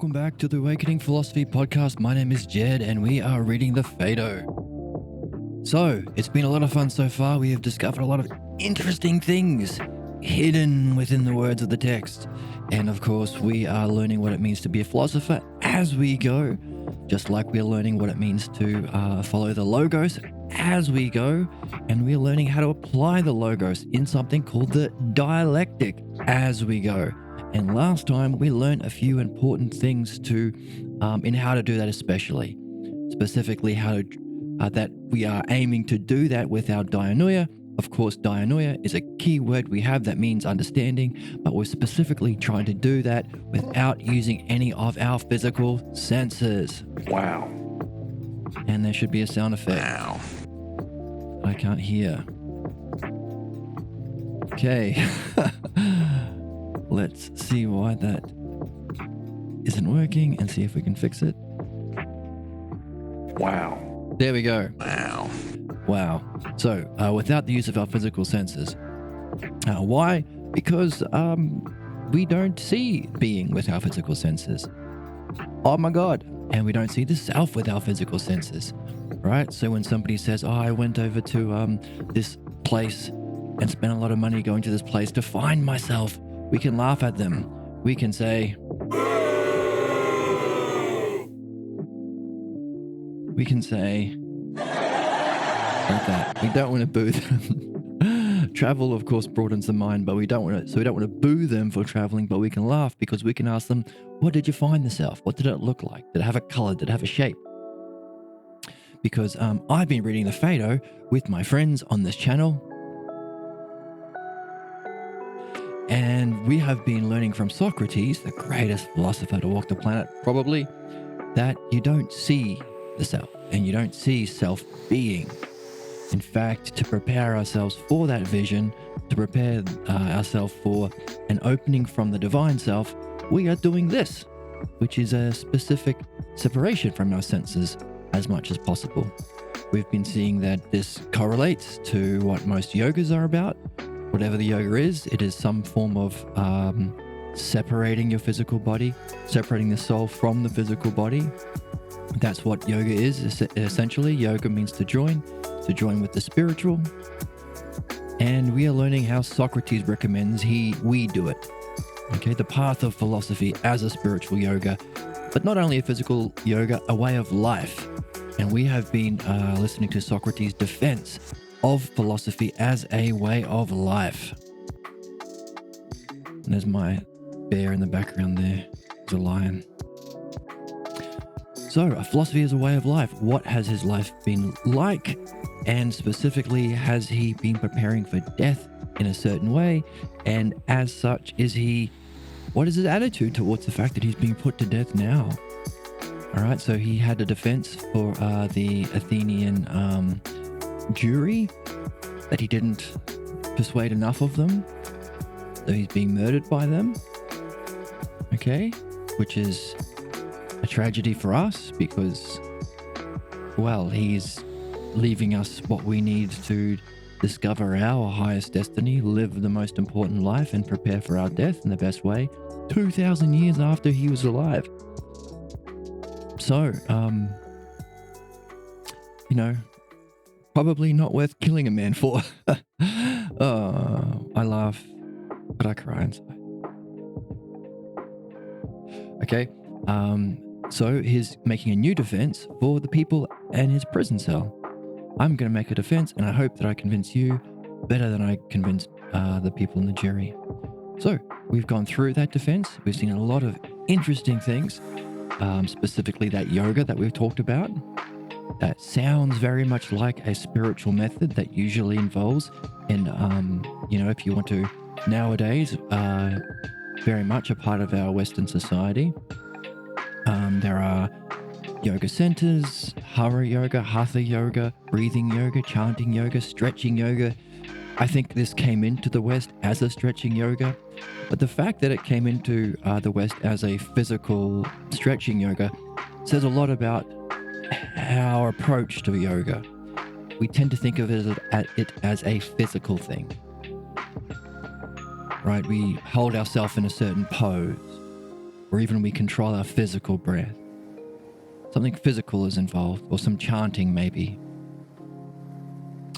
welcome back to the Awakening Philosophy Podcast. My name is Jed and we are reading the Phaedo. So, it's been a lot of fun so far. We have discovered a lot of interesting things hidden within the words of the text. And of course, we are learning what it means to be a philosopher as we go, just like we're learning what it means to follow the logos as we go. And we're learning how to apply the logos in something called the dialectic as we go. And last time we learned a few important things in how to do that, specifically how to that we are aiming to do that with our dianoia. Of course, dianoia is a key word we have that means understanding, but we're specifically trying to do that without using any of our physical senses. Wow. And there should be a sound effect. Wow. I can't hear. Okay. Let's see why that isn't working and see if we can fix it. Wow. There we go. Wow. So, without the use of our physical senses. Why? Because we don't see being with our physical senses. Oh my God. And we don't see the self with our physical senses. Right? So when somebody says, I went over to this place and spent a lot of money going to this place to find myself, we can laugh at them. We can say, like that. We don't want to boo them. Travel, of course, broadens the mind, but we don't want to boo them for traveling, but we can laugh because we can ask them, what did you find the self? What did it look like? Did it have a color? Did it have a shape? Because I've been reading the Phaedo with my friends on this channel, and we have been learning from Socrates, the greatest philosopher to walk the planet, probably, that you don't see the self and you don't see self-being. In fact, to prepare ourselves for that vision, to prepare ourselves for an opening from the divine self, we are doing this, which is a specific separation from our senses as much as possible. We've been seeing that this correlates to what most yogas are about. Whatever the yoga is, it is some form of separating your physical body, separating the soul from the physical body. That's what yoga is, essentially. Yoga means to join with the spiritual. And we are learning how Socrates recommends we do it. Okay, the path of philosophy as a spiritual yoga, but not only a physical yoga, a way of life. And we have been listening to Socrates' defense of philosophy as a way of life. And there's my bear in the background there. There's a lion. So, a philosophy is a way of life. What has his life been like? And specifically, has he been preparing for death in a certain way? And as such, what is his attitude towards the fact that he's being put to death now? All right, so he had a defense for the Athenian jury that he didn't persuade enough of them, so he's being murdered by them. Okay, which is a tragedy for us because, well, he's leaving us what we need to discover our highest destiny, live the most important life, and prepare for our death in the best way 2,000 years after he was alive. So, probably not worth killing a man for. I laugh, but I cry inside. Okay, so he's making a new defense for the people in his prison cell. I'm going to make a defense, and I hope that I convince you better than I convinced the people in the jury. So we've gone through that defense. We've seen a lot of interesting things, specifically that yoga that we've talked about. That sounds very much like a spiritual method that usually involves if you want to, nowadays, very much a part of our Western society. There are yoga centers, hara yoga, hatha yoga, breathing yoga, chanting yoga, stretching yoga. I think this came into the West as a stretching yoga, but the fact that it came into the West as a physical stretching yoga says a lot about our approach to yoga. We tend to think of it as a physical thing, right? We hold ourselves in a certain pose. or even we control our physical breath. Something physical is involved, or some chanting maybe.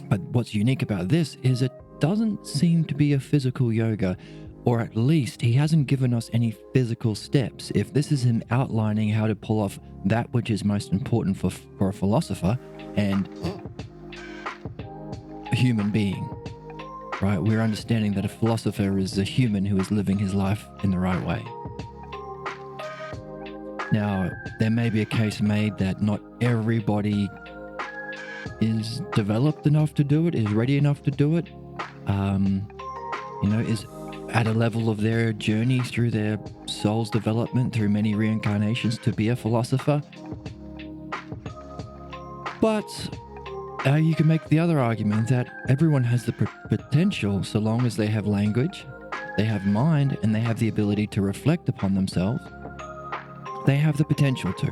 But what's unique about this is it doesn't seem to be a physical yoga, or at least he hasn't given us any physical steps. If this is him outlining how to pull off that which is most important for a philosopher and a human being, right? We're understanding that a philosopher is a human who is living his life in the right way. Now, there may be a case made that not everybody is developed enough to do it, is ready enough to do it, is at a level of their journey through their soul's development, through many reincarnations, to be a philosopher. But you can make the other argument that everyone has the potential, so long as they have language, they have mind, and they have the ability to reflect upon themselves. They have the potential to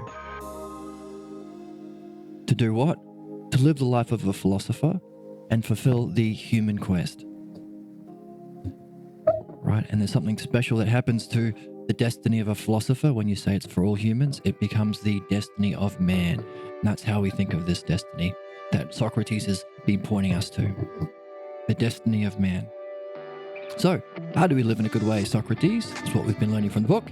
do what? To live the life of a philosopher and fulfill the human quest. Right? And there's something special that happens to the destiny of a philosopher when you say it's for all humans. It becomes the destiny of man. And that's how we think of this destiny that Socrates has been pointing us to. The destiny of man. So, how do we live in a good way, Socrates? That's what we've been learning from the book.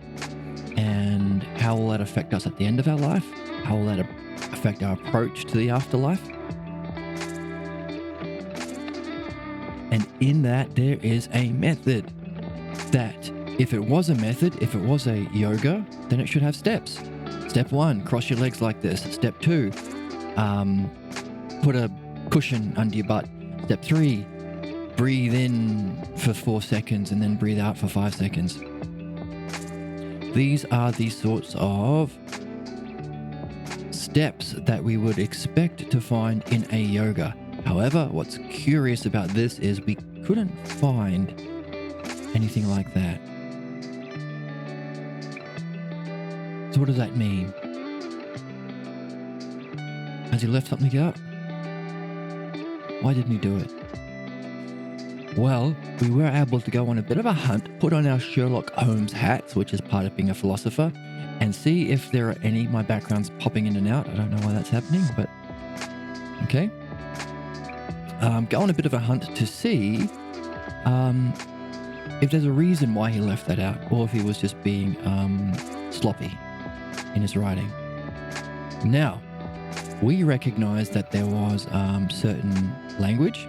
And how will that affect us at the end of our life? How will that affect our approach to the afterlife? And in that, there is a method that if it was a method, if it was a yoga, then it should have steps. Step 1, cross your legs like this. Step 2, put a cushion under your butt. Step 3, breathe in for 4 seconds and then breathe out for 5 seconds. These are the sorts of steps that we would expect to find in a yoga. However, what's curious about this is we couldn't find anything like that. So what does that mean? Has he left something out? Why didn't he do it? Well, we were able to go on a bit of a hunt, put on our Sherlock Holmes hats, which is part of being a philosopher, and see if there are any. My background's popping in and out. I don't know why that's happening, but okay. Go on a bit of a hunt to see if there's a reason why he left that out, or if he was just being sloppy in his writing. Now, we recognize that there was certain language,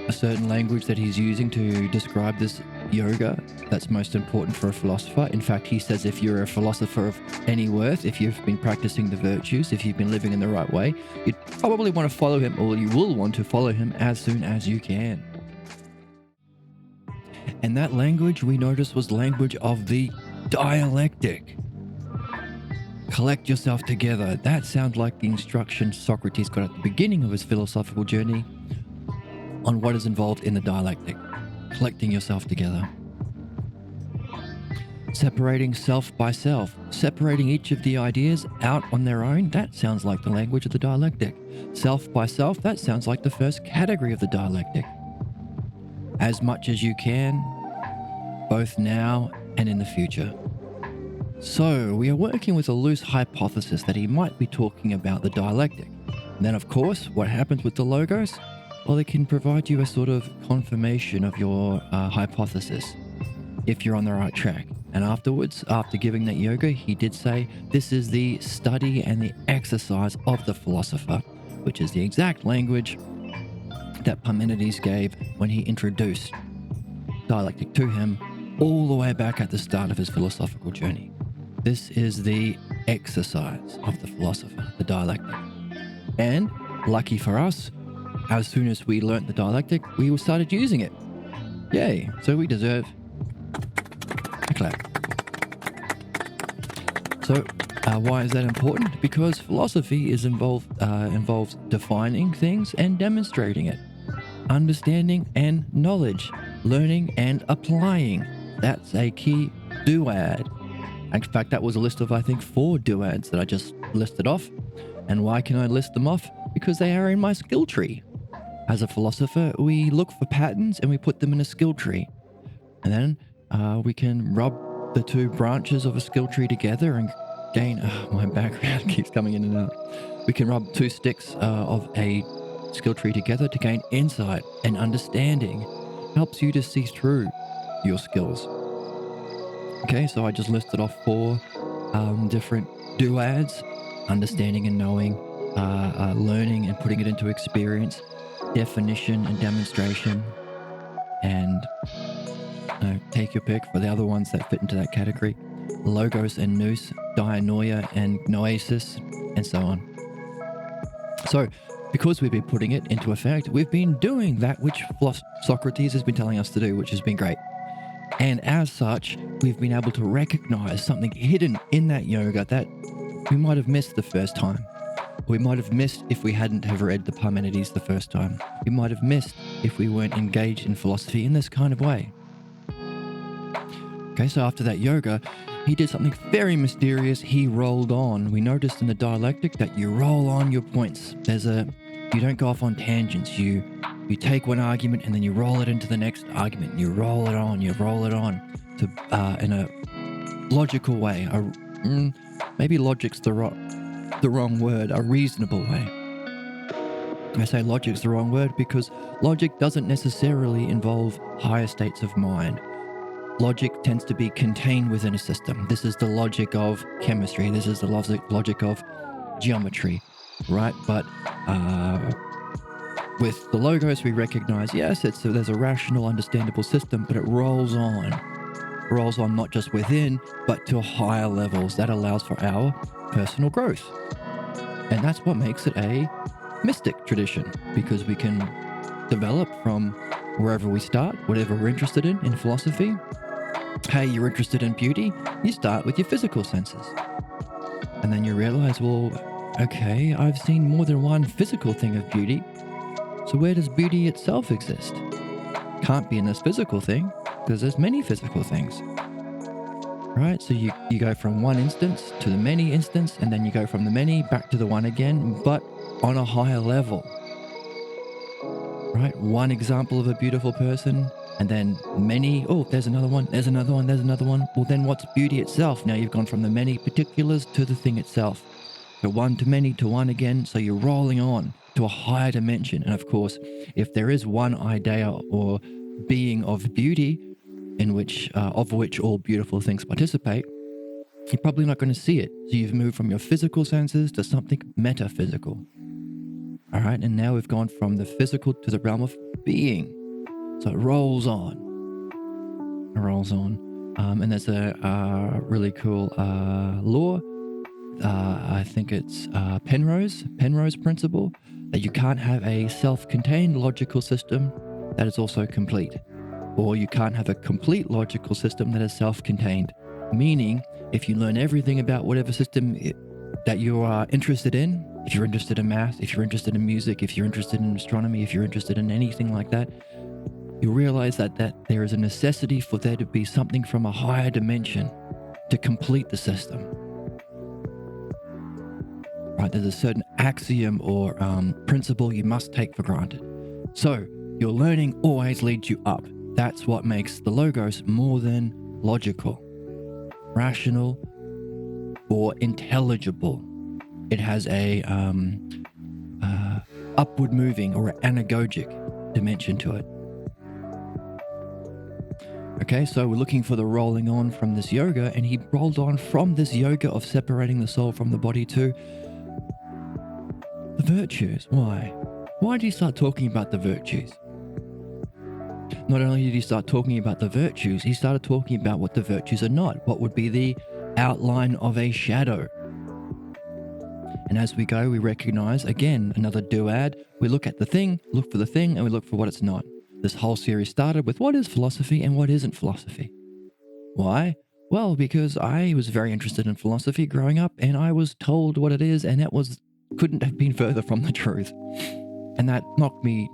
a certain language that he's using to describe this yoga that's most important for a philosopher. In fact, he says if you're a philosopher of any worth, if you've been practicing the virtues, if you've been living in the right way, you'd probably want to follow him, or you will want to follow him as soon as you can. And that language we noticed was language of the dialectic. Collect yourself together. That sounds like the instruction Socrates got at the beginning of his philosophical journey on what is involved in the dialectic. Collecting yourself together. Separating self by self. Separating each of the ideas out on their own. That sounds like the language of the dialectic. Self by self. That sounds like the first category of the dialectic. As much as you can, both now and in the future. So, we are working with a loose hypothesis that he might be talking about the dialectic. And then, of course, what happens with the logos? Well, they can provide you a sort of confirmation of your hypothesis, if you're on the right track. And afterwards, after giving that yoga, he did say, this is the study and the exercise of the philosopher, which is the exact language that Parmenides gave when he introduced dialectic to him all the way back at the start of his philosophical journey. This is the exercise of the philosopher, the dialectic. And lucky for us, as soon as we learnt the dialectic, we started using it. Yay! So we deserve a clap. So why is that important? Because philosophy involves defining things and demonstrating it. Understanding and knowledge. Learning and applying. That's a key duad. In fact, that was a list of, I think, 4 duads that I just listed off. And why can I list them off? Because they are in my skill tree. As a philosopher, we look for patterns and we put them in a skill tree. And then We can rub the two branches of a skill tree together and gain. My background keeps coming in and out. We can rub two sticks of a skill tree together to gain insight and understanding. Helps you to see through your skills. Okay, so I just listed off 4 different duads: understanding and knowing, learning and putting it into experience, definition and demonstration, and take your pick for the other ones that fit into that category: logos and nous, dianoia and noesis, and so on. So, because we've been putting it into effect, we've been doing that which Socrates has been telling us to do, which has been great. And as such, we've been able to recognize something hidden in that yoga that we might have missed the first time. We might have missed if we hadn't have read the Parmenides the first time. We might have missed if we weren't engaged in philosophy in this kind of way. Okay, so after that yoga, he did something very mysterious. He rolled on. We noticed in the dialectic that you roll on your points. You don't go off on tangents. You take one argument and then you roll it into the next argument. You roll it on to in a logical way. Maybe logic's the wrong word. A reasonable way. I say logic's the wrong word because logic doesn't necessarily involve higher states of mind. Logic tends to be contained within a system. This is the logic of chemistry. This is the logic of geometry, right? But with the logos, we recognize, yes, there's a rational, understandable system, but it rolls on. It rolls on not just within, but to higher levels. That allows for our personal growth. And that's what makes it a mystic tradition, because we can develop from wherever we start, whatever we're interested in philosophy. Hey, you're interested in beauty? You start with your physical senses. And then you realize, well, okay, I've seen more than one physical thing of beauty. So where does beauty itself exist? Can't be in this physical thing, because there's many physical things. Right? So you go from one instance to the many instance, and then you go from the many back to the one again, but on a higher level. Right? One example of a beautiful person, and then many. Oh, there's another one, there's another one, there's another one. Well, then what's beauty itself? Now you've gone from the many particulars to the thing itself. So one to many to one again. So you're rolling on to a higher dimension. And of course, if there is one idea or being of beauty in which of which all beautiful things participate, you're probably not going to see it. So you've moved from your physical senses to something metaphysical. All right, and now we've gone from the physical to the realm of being. So it rolls on. It rolls on. And there's a really cool law. I think it's Penrose principle, that you can't have a self-contained logical system that is also complete. Or you can't have a complete logical system that is self-contained. Meaning, if you learn everything about whatever system that you are interested in, if you're interested in math, if you're interested in music, if you're interested in astronomy, if you're interested in anything like that, you realize that there is a necessity for there to be something from a higher dimension to complete the system. Right? There's a certain axiom or principle you must take for granted. So your learning always leads you up. That's what makes the logos more than logical, rational, or intelligible. It has a upward moving or anagogic dimension to it. Okay, so we're looking for the rolling on from this yoga, and he rolled on from this yoga of separating the soul from the body to the virtues. Why? Why did he start talking about the virtues? Not only did he start talking about the virtues, he started talking about what the virtues are not, what would be the outline of a shadow. And as we go, we recognize, again, another duad. We look at the thing, look for the thing, and we look for what it's not. This whole series started with what is philosophy and what isn't philosophy. Why? Well, because I was very interested in philosophy growing up, and I was told what it is, and that couldn't have been further from the truth. And that knocked me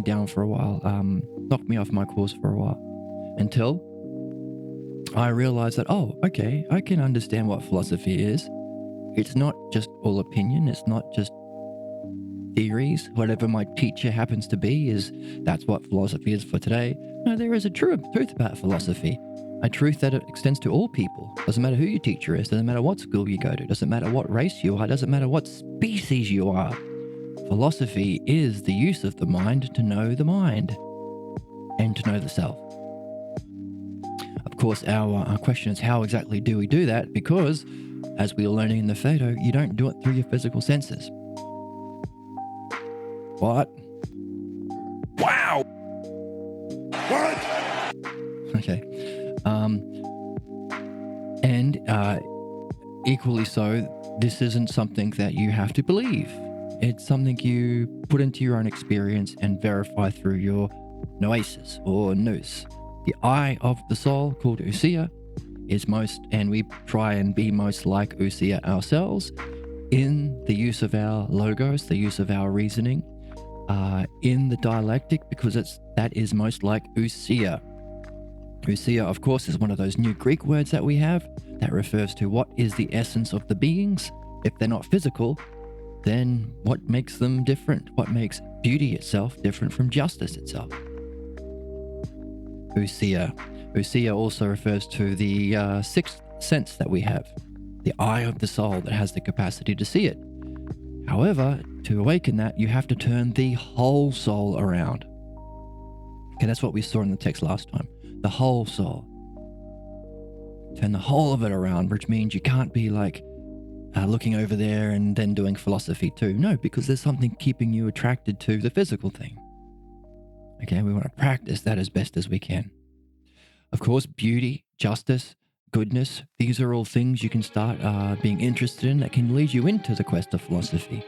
down for a while, knocked me off my course for a while, until I realized that, oh, okay, I can understand what philosophy is. It's not just all opinion. It's not just theories. Whatever my teacher happens to be that's what philosophy is for today. No, there is a truth about philosophy. A truth that extends to all people. Doesn't matter who your teacher is, doesn't matter what school you go to, doesn't matter what race you are, doesn't matter what species you are. Philosophy is the use of the mind to know the mind and to know the self. Of course, our question is, how exactly do we do that? Because, as we are learning in the Phaedo, you don't do it through your physical senses. What? Wow! What? Okay. And equally so, this isn't something that you have to believe. It's something you put into your own experience and verify through your noesis or nous. The eye of the soul, called ousia, is most, and we try and be most like ousia ourselves in the use of our logos, the use of our reasoning, in the dialectic, because that is most like ousia. Ousia, of course, is one of those new Greek words that we have that refers to what is the essence of the beings. If they're not physical, then what makes them different? What makes beauty itself different from justice itself? Ousia. Ousia also refers to the sixth sense that we have, the eye of the soul that has the capacity to see it. However, to awaken that, you have to turn the whole soul around. Okay, that's what we saw in the text last time. The whole soul. Turn the whole of it around, which means you can't be like looking over there and then doing philosophy too. No, because there's something keeping you attracted to the physical thing. Okay, we want to practice that as best as we can. Of course, beauty, justice, goodness, these are all things you can start being interested in that can lead you into the quest of philosophy.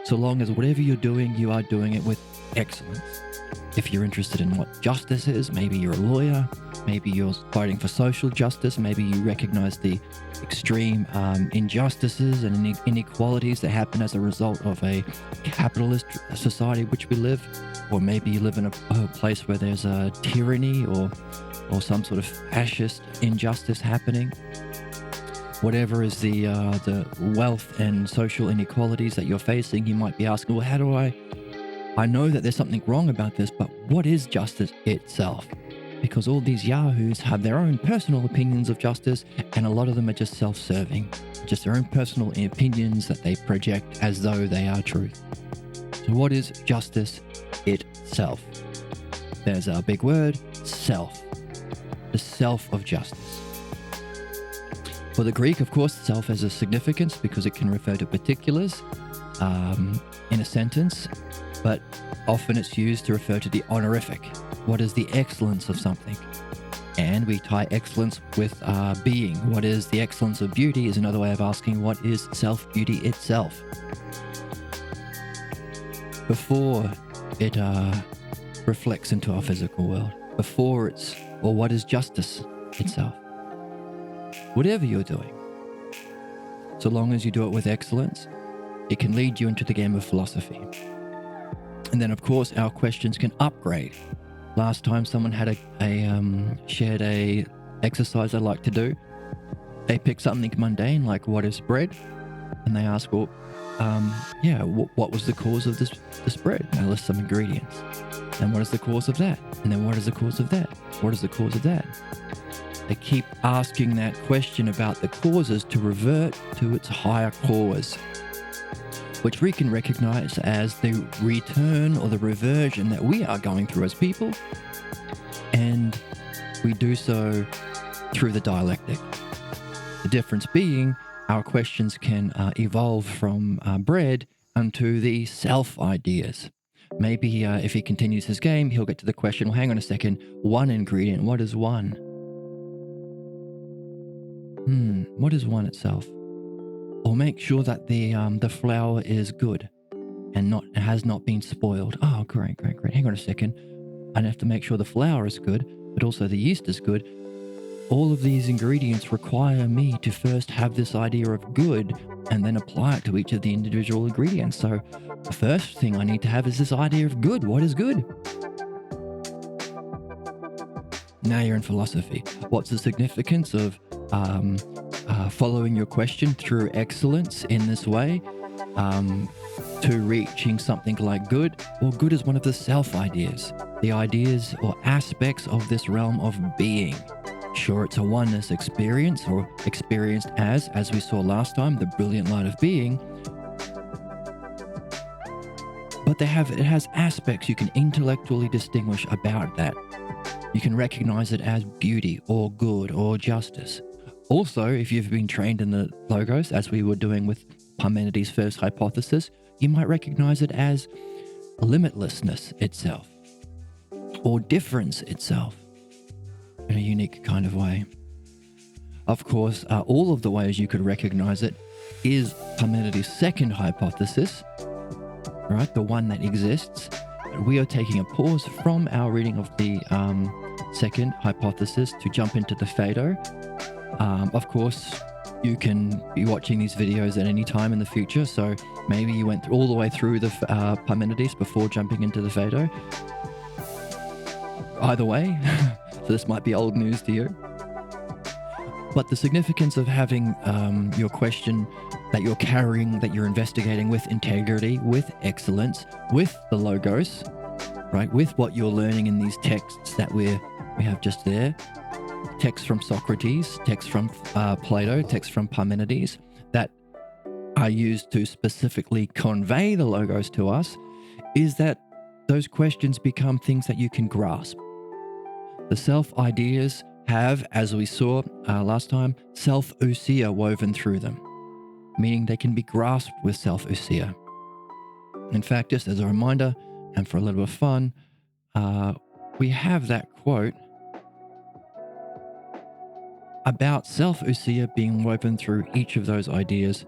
So long as whatever you're doing, you are doing it with excellence. If you're interested in what justice is, maybe you're a lawyer, maybe you're fighting for social justice, maybe you recognize the extreme injustices and inequalities that happen as a result of a capitalist society which we live, or maybe you live in a place where there's a tyranny or some sort of fascist injustice happening. Whatever is the wealth and social inequalities that you're facing, you might be asking, well, how do I know that there's something wrong about this, but what is justice itself? Because all these yahoos have their own personal opinions of justice, and a lot of them are just self-serving, just their own personal opinions that they project as though they are truth. So what is justice itself? There's our big word, self. The self of justice. For the Greek, of course, self has a significance because it can refer to particulars in a sentence, but often it's used to refer to the honorific. What is the excellence of something? And we tie excellence with being. What is the excellence of beauty is another way of asking what is self-beauty itself. Before it reflects into our physical world. Before it's, or what is justice itself? Whatever you're doing, so long as you do it with excellence, it can lead you into the game of philosophy. And then, of course, our questions can upgrade. Last time someone had shared a exercise I like to do. They pick something mundane like what is bread, and they ask, well, what was the cause of this bread? And I list some ingredients. And what is the cause of that? And then what is the cause of that? What is the cause of that? They keep asking that question about the causes to revert to its higher cause, which we can recognize as the return or the reversion that we are going through as people. And we do so through the dialectic. The difference being our questions can evolve from bread unto the self ideas. Maybe if he continues his game, he'll get to the question, well, hang on a second, one ingredient, what is one? What is one itself? Or make sure that the flour is good and has not been spoiled. Oh, great. Hang on a second. I have to make sure the flour is good, but also the yeast is good. All of these ingredients require me to first have this idea of good and then apply it to each of the individual ingredients. So the first thing I need to have is this idea of good. What is good? Now you're in philosophy. What's the significance of following your question through excellence in this way to reaching something like good? Well, good is one of the self ideas, the ideas or aspects of this realm of being. Sure, it's a oneness experience, or experienced as we saw last time, the brilliant light of being. But it has aspects you can intellectually distinguish about that. You can recognize it as beauty or good or justice. Also, if you've been trained in the logos, as we were doing with Parmenides' first hypothesis, you might recognize it as limitlessness itself, or difference itself, in a unique kind of way. Of course, all of the ways you could recognize it is Parmenides' second hypothesis, right? The one that exists. We are taking a pause from our reading of the second hypothesis to jump into the Phaedo. Of course, you can be watching these videos at any time in the future, so maybe you went all the way through the Parmenides before jumping into the Phaedo. Either way, so this might be old news to you. But the significance of having your question that you're carrying, that you're investigating with integrity, with excellence, with the logos, right? With what you're learning in these texts that we have just there. Texts from Socrates, texts from Plato, texts from Parmenides that are used to specifically convey the logos to us, is that those questions become things that you can grasp. The self-ideas have, as we saw last time, self-ousia woven through them, meaning they can be grasped with self-ousia. In fact, just as a reminder, and for a little bit of fun, we have that quote about self-ousia being woven through each of those ideas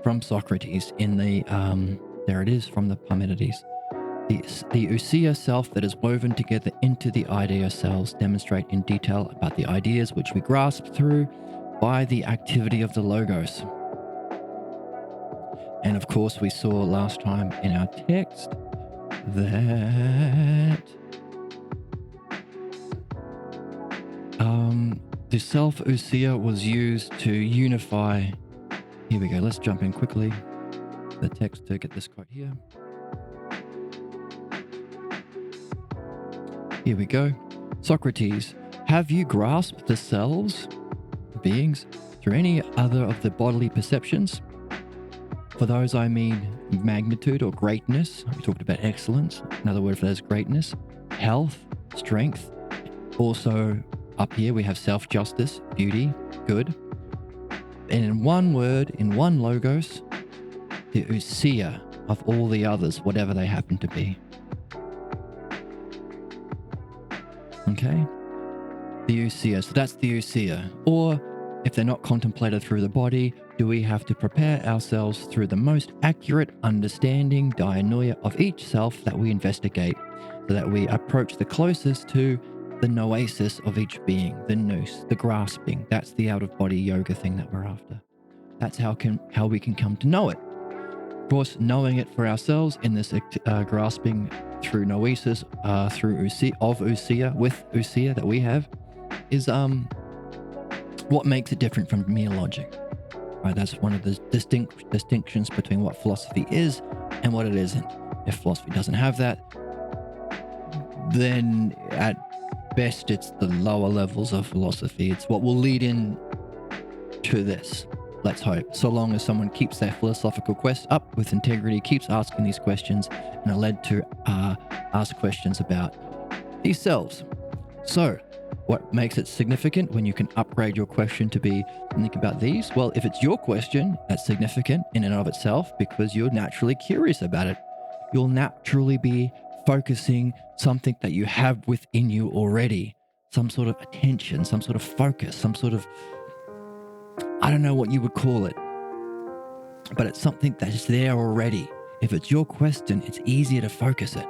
from Socrates in the, there it is, from the Parmenides. The ousia self that is woven together into the idea cells demonstrate in detail about the ideas which we grasp through by the activity of the logos. And of course, we saw last time in our text that the self-ousia was used to unify. Here we go. Let's jump in quickly. The text to get this quote here. Here we go. Socrates, have you grasped the selves, beings, through any other of the bodily perceptions? For those I mean magnitude or greatness. We talked about excellence. Another word for that is greatness. Health, strength. Also up here we have self-justice, beauty, good. And in one word, in one logos, the ousia of all the others, whatever they happen to be. Okay? The ousia. So that's the ousia. Or if they're not contemplated through the body, do we have to prepare ourselves through the most accurate understanding, dianoia of each self that we investigate, so that we approach the closest to the noesis of each being, the nous, the grasping. That's the out-of-body yoga thing that we're after. That's how we can come to know it. Of course, knowing it for ourselves in this grasping through noesis, through ousia, with ousia that we have, is what makes it different from mere logic. Right, that's one of the distinctions between what philosophy is and what it isn't. If philosophy doesn't have that, then at best it's the lower levels of philosophy. It's what will lead in to this. Let's hope. So long as someone keeps their philosophical quest up with integrity, keeps asking these questions, and are led to ask questions about these selves. So, what makes it significant when you can upgrade your question to be think about these? Well, if it's your question, that's significant in and of itself because you're naturally curious about it. You'll naturally be focusing something that you have within you already. Some sort of attention, some sort of focus, some sort of, I don't know what you would call it, but it's something that's there already. If it's your question, it's easier to focus it.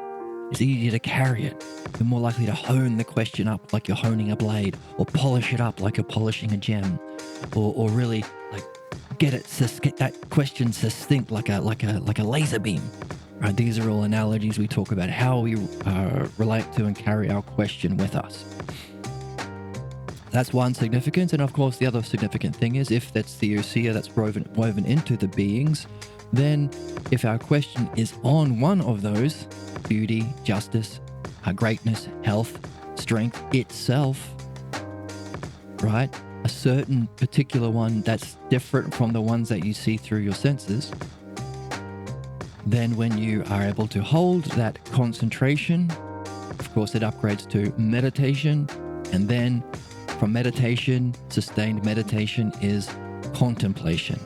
It's easier to carry it. You're more likely to hone the question up like you're honing a blade, or polish it up like you're polishing a gem, or really like get that question succinct like a laser beam. Right? These are all analogies we talk about how we relate to and carry our question with us. That's one significance, and of course the other significant thing is if that's the ousia that's woven into the beings, then if our question is on one of those, beauty, justice, greatness, health, strength itself, right? A certain particular one that's different from the ones that you see through your senses. Then when you are able to hold that concentration, of course, it upgrades to meditation. And then from meditation, sustained meditation is contemplation.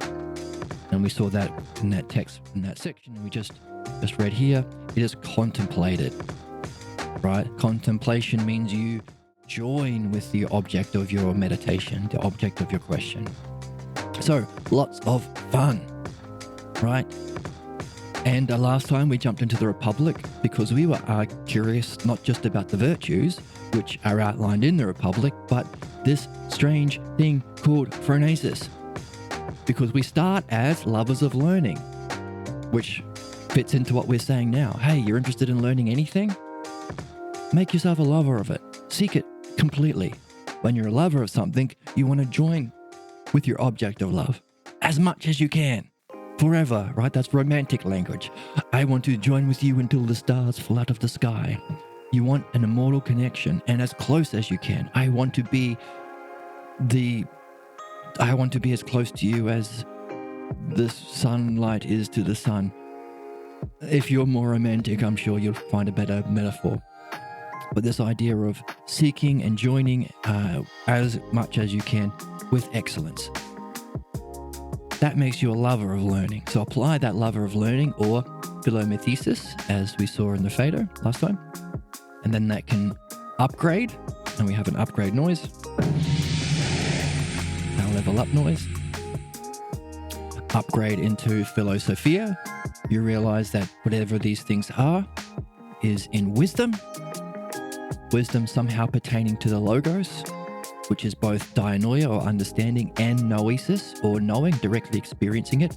And we saw that in that text, in that section we just read here. It is contemplated, right? Contemplation means you join with the object of your meditation, the object of your question. So lots of fun, right? And last time we jumped into the Republic because we were curious not just about the virtues, which are outlined in the Republic, but this strange thing called phronesis. Because we start as lovers of learning, which fits into what we're saying now. Hey, you're interested in learning anything? Make yourself a lover of it. Seek it completely. When you're a lover of something, you want to join with your object of love as much as you can. Forever, right? That's romantic language. I want to join with you until the stars fall out of the sky. You want an immortal connection and as close as you can. I want to be as close to you as the sunlight is to the sun. If you're more romantic, I'm sure you'll find a better metaphor. But this idea of seeking and joining as much as you can with excellence. That makes you a lover of learning. So apply that lover of learning or philomethesis, as we saw in the Phaedo last time. And then that can upgrade, and we have an upgrade noise. Our level up noise. Upgrade into philosophia. You realize that whatever these things are is in wisdom. Wisdom somehow pertaining to the logos, which is both dianoia or understanding and noesis or knowing, directly experiencing it,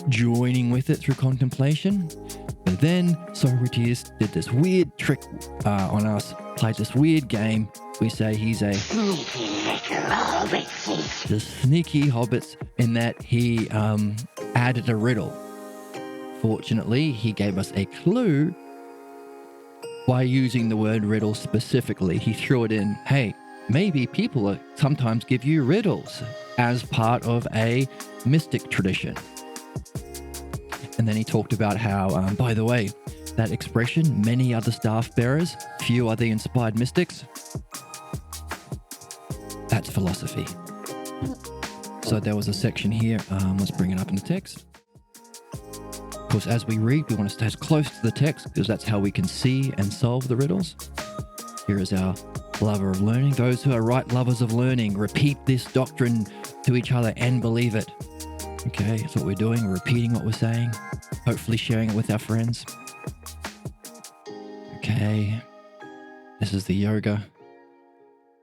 joining with it through contemplation. But then Socrates did this weird trick on us, played this weird game. We say he's a the sneaky hobbits in that he added a riddle. Fortunately, he gave us a clue by using the word riddle specifically. He threw it in, hey, maybe people sometimes give you riddles as part of a mystic tradition. And then he talked about how, by the way, that expression, many other staff bearers, few are the inspired mystics, that's philosophy. So there was a section here, let's bring it up in the text. Of course, as we read, we want to stay as close to the text because that's how we can see and solve the riddles. Here is our lover of learning. Those who are right lovers of learning repeat this doctrine to each other and believe it. Okay, that's what we're doing. We're repeating what we're saying, hopefully sharing it with our friends. Okay, this is the yoga,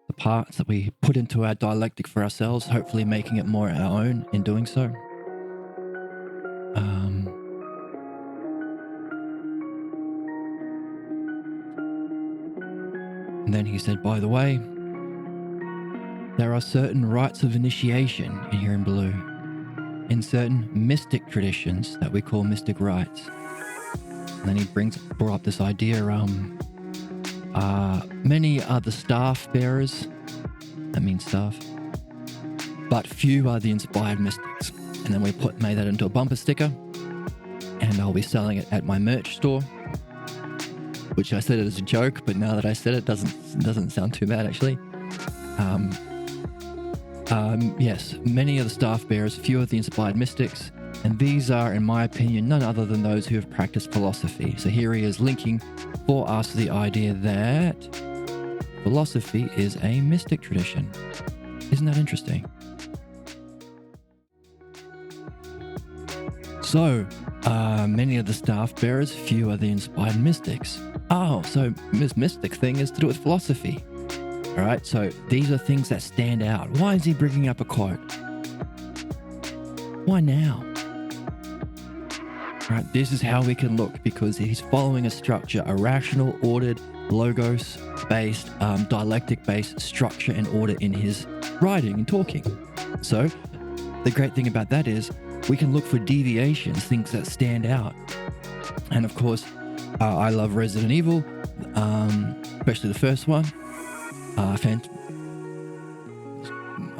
the parts that we put into our dialectic for ourselves, hopefully making it more our own in doing so. And then he said, by the way, there are certain rites of initiation in here in blue, in certain mystic traditions that we call mystic rites. And then he brought up this idea, many are the staff bearers, that means staff, but few are the inspired mystics. And then we made that into a bumper sticker, and I'll be selling it at my merch store, which I said it as a joke, but now that I said it, doesn't sound too bad actually. Yes, many are the staff bearers, few are the inspired mystics, and these are, in my opinion, none other than those who have practiced philosophy. So here he is linking for us the idea that philosophy is a mystic tradition. Isn't that interesting? So, many are the staff bearers, few are the inspired mystics. Oh, so this mystic thing is to do with philosophy. All right, so these are things that stand out. Why is he bringing up a quote? Why now? All right, this is how we can look, because he's following a structure, a rational, ordered, logos-based, dialectic-based structure and order in his writing and talking. So the great thing about that is we can look for deviations, things that stand out. And of course, I love Resident Evil,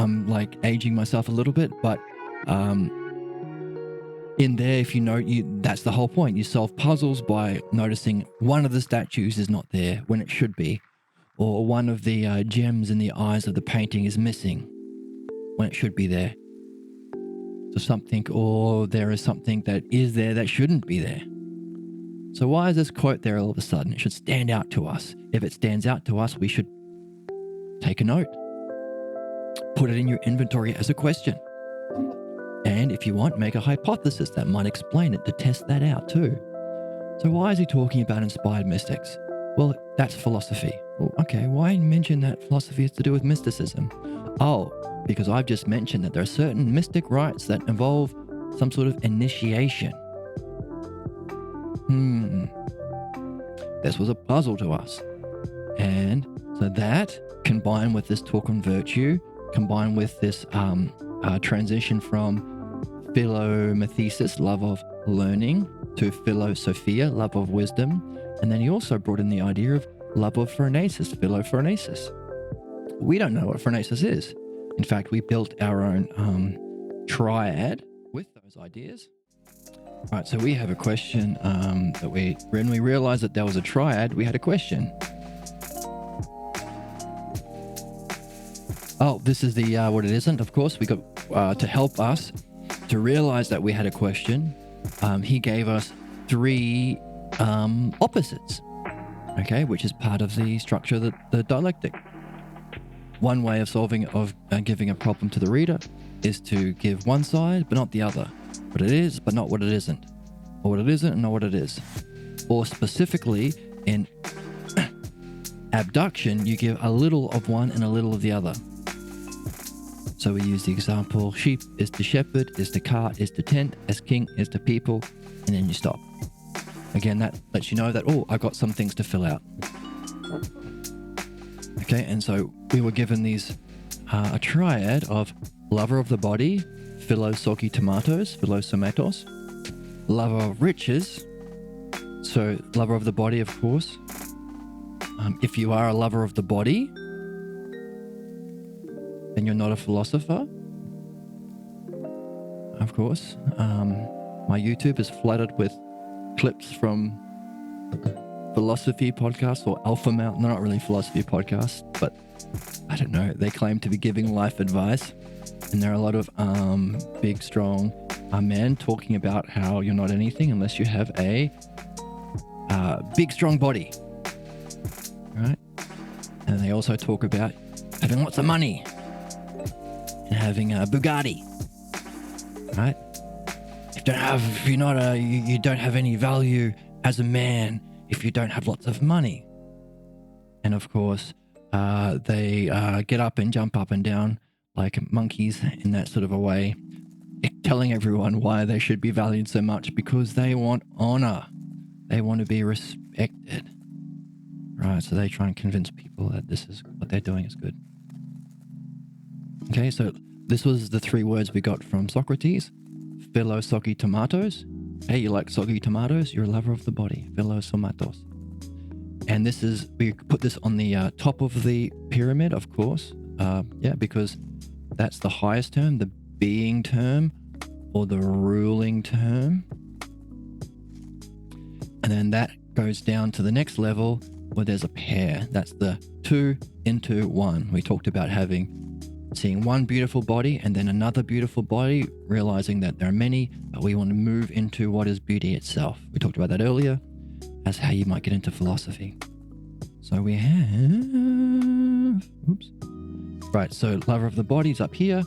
I'm like aging myself a little bit, but in there, if you know, that's the whole point. You solve puzzles by noticing one of the statues is not there when it should be, or one of the gems in the eyes of the painting is missing when it should be there. So something, or there is something that is there that shouldn't be there. So why is this quote there all of a sudden? It should stand out to us. If it stands out to us, we should take a note. Put it in your inventory as a question. And if you want, make a hypothesis that might explain it to test that out too. So why is he talking about inspired mystics? Well, that's philosophy. Well, okay, why mention that philosophy is to do with mysticism? Oh, because I've just mentioned that there are certain mystic rites that involve some sort of initiation. This was a puzzle to us. And so that, combined with this talk on virtue, combined with this transition from philomathesis, love of learning, to philosophia, love of wisdom. And then he also brought in the idea of love of phronesis, philophronesis. We don't know what phronesis is. In fact, we built our own triad with those ideas. All right, so we have a question when we realized that there was a triad, we had a question. Oh, this is the what it isn't, of course. We got to help us to realize that we had a question. He gave us 3 opposites, okay, which is part of the structure of the dialectic. One way of giving a problem to the reader is to give one side, but not the other. What it is, but not what it isn't. Or what it isn't, and not what it is. Or specifically, in abduction, you give a little of one and a little of the other. So we use the example, sheep is to shepherd, is to cart, is to tent, as king is to people, and then you stop. Again, that lets you know that, oh, I've got some things to fill out. Okay, and so we were given these, a triad of lover of the body, philosomatos, lover of riches, so lover of the body, of course. If you are a lover of the body, then you're not a philosopher. Of course. My YouTube is flooded with clips from philosophy podcasts or Alpha Mountain. They're not really philosophy podcasts, but I don't know. They claim to be giving life advice. And there are a lot of big, strong men talking about how you're not anything unless you have a big, strong body. Right? And they also talk about having lots of money and having a Bugatti. Right? You don't have any value as a man if you don't have lots of money. And of course, they get up and jump up and down like monkeys in that sort of a way, telling everyone why they should be valued so much, because they want honor. They want to be respected. Right, so they try and convince people that this is what they're doing is good. Okay, so this was the 3 words we got from Socrates. Philosoki tomatoes. Hey, you like soggy tomatoes? You're a lover of the body. Philosomatos. And this is, we put this on the top of the pyramid, of course. Because that's the highest term, the being term, or the ruling term. And then that goes down to the next level where there's a pair. That's the 2 into 1. We talked about seeing one beautiful body and then another beautiful body, realizing that there are many, but we want to move into what is beauty itself. We talked about that earlier as how you might get into philosophy. So we have, right, so lover of the body is up here,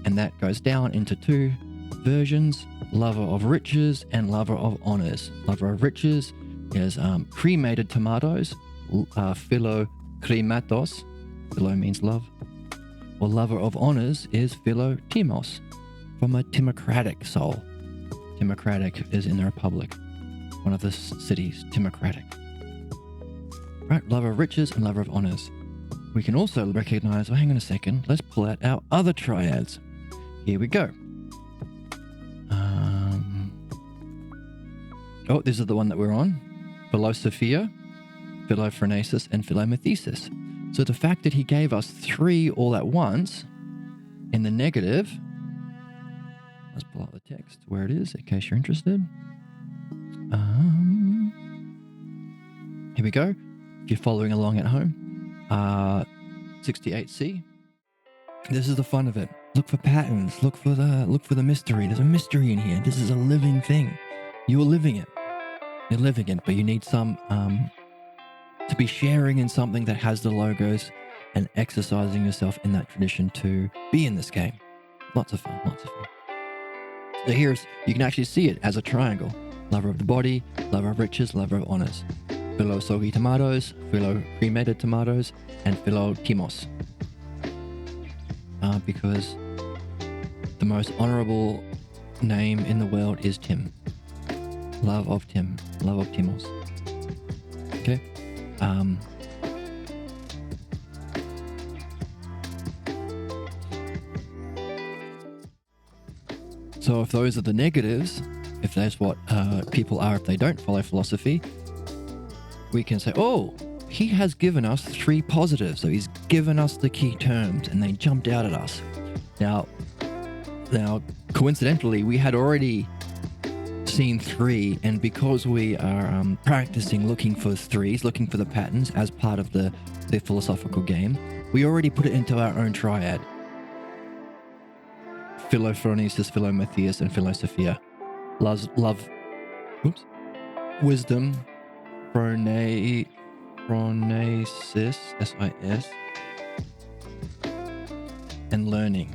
and that goes down into 2 versions, lover of riches and lover of honors. Lover of riches is cremated tomatoes, philocrematos, philo means love. Or lover of honors is philotimos, from a timocratic soul. Timocratic is in the Republic, one of the cities, timocratic. Right, lover of riches and lover of honors. We can also recognize, hang on a second, let's pull out our other triads. Here we go. This is the one that we're on. Philosophia, philophronesis, and philomathesis. So the fact that he gave us 3 all at once In the negative, let's pull out the text where it is in case you're interested. Here we go. If you're following along at home, 68C. This is the fun of it. Look for patterns. Look for the mystery. There's a mystery in here. This is a living thing. You're living it. You're living it, but you need some to be sharing in something that has the logos and exercising yourself in that tradition to be in this game. Lots of fun. Lots of fun. So here's, you can actually see it as a triangle. Lover of the body, lover of riches, lover of honors. Philosogi tomatoes, philo-cremated tomatoes, and philo-timos. Because the most honorable name in the world is Tim. Love of Tim. Love of Timos. Okay? So if those are the negatives, if that's what people are if they don't follow philosophy, we can say, oh, he has given us 3 positives. So he's given us the key terms and they jumped out at us. Now, coincidentally, we had already seen 3, and because we are practicing looking for 3s, looking for the patterns as part of the philosophical game, we already put it into our own triad. Philophronesis, Philomatheus, and Philosophia. Wisdom, Phronesis, S-I-S, and learning.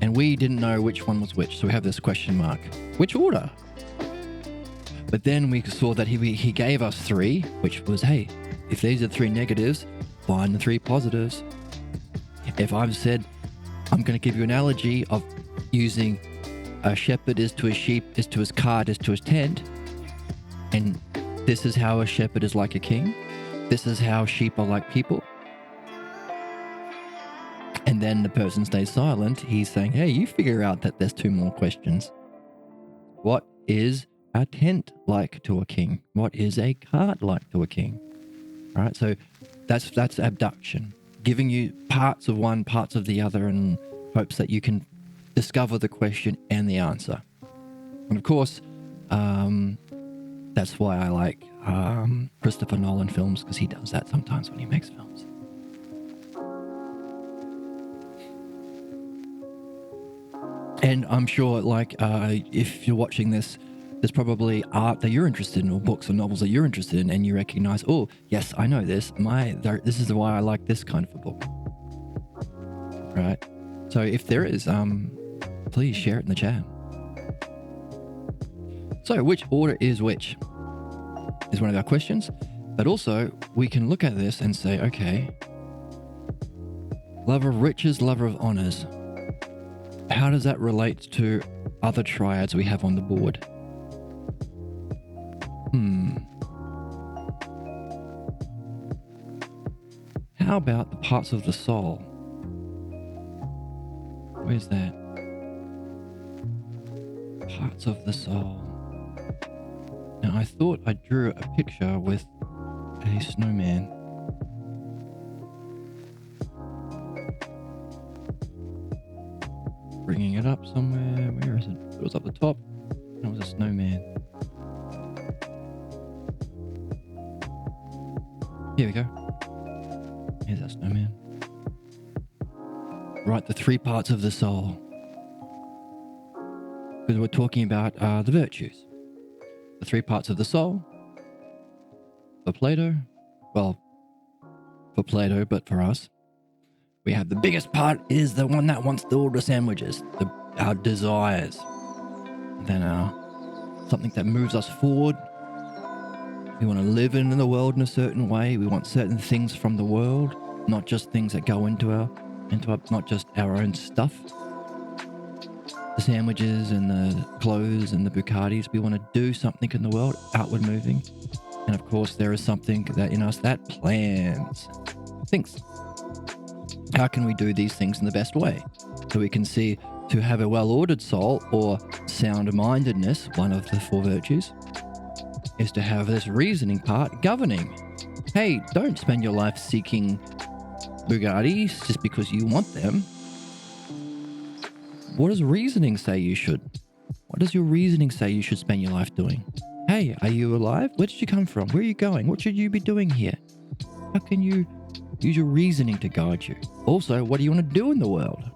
And we didn't know which one was which, so we have this question mark. Which order? But then we saw that he gave us 3, which was, hey, if these are 3 negatives, find the 3 positives. If I've said, I'm going to give you an analogy of using a shepherd is to his sheep, is to his cart, is to his tent, and this is how a shepherd is like a king. This is how sheep are like people. And then the person stays silent. He's saying, hey, you figure out that there's 2 more questions. What is a tent like to a king? What is a cart like to a king? All right, so that's abduction. Giving you parts of one, parts of the other, in hopes that you can discover the question and the answer. And of course, that's why I like Christopher Nolan films, because he does that sometimes when he makes films. And I'm sure, if you're watching this, there's probably art that you're interested in, or books or novels that you're interested in, and you recognize, oh, yes, I know this. This is why I like this kind of a book. Right? So if there is, please share it in the chat. So which order is which? Is one of our questions. But also, we can look at this and say, okay, lover of riches, lover of honors. How does that relate to other triads we have on the board? How about the parts of the soul? Where's that? Parts of the soul. Now, I thought I drew a picture with a snowman. Bringing it up somewhere. Where is it? It was up the top. That was a snowman. Here we go. Here's that snowman. Right, the 3 parts of the soul. Because we're talking about the virtues. The 3 parts of the soul. For Plato. Well, for Plato, but for us. We have the biggest part is the one that wants to order sandwiches. Our desires. Then something that moves us forward. We want to live in the world in a certain way. We want certain things from the world, not just things that go into our not just our own stuff. The sandwiches and the clothes and the Bugattis. We want to do something in the world, outward moving. And of course, there is something that in us that plans things. How can we do these things in the best way? So we can see to have a well-ordered soul, or sound-mindedness, one of the 4 virtues, is to have this reasoning part governing. Hey, don't spend your life seeking Bugattis just because you want them. what does reasoning say you should? What does your reasoning say you should spend your life doing? Hey, are you alive? Where did you come from? Where are you going? What should you be doing here? How can you use your reasoning to guide you? Also, what do you want to do in the world?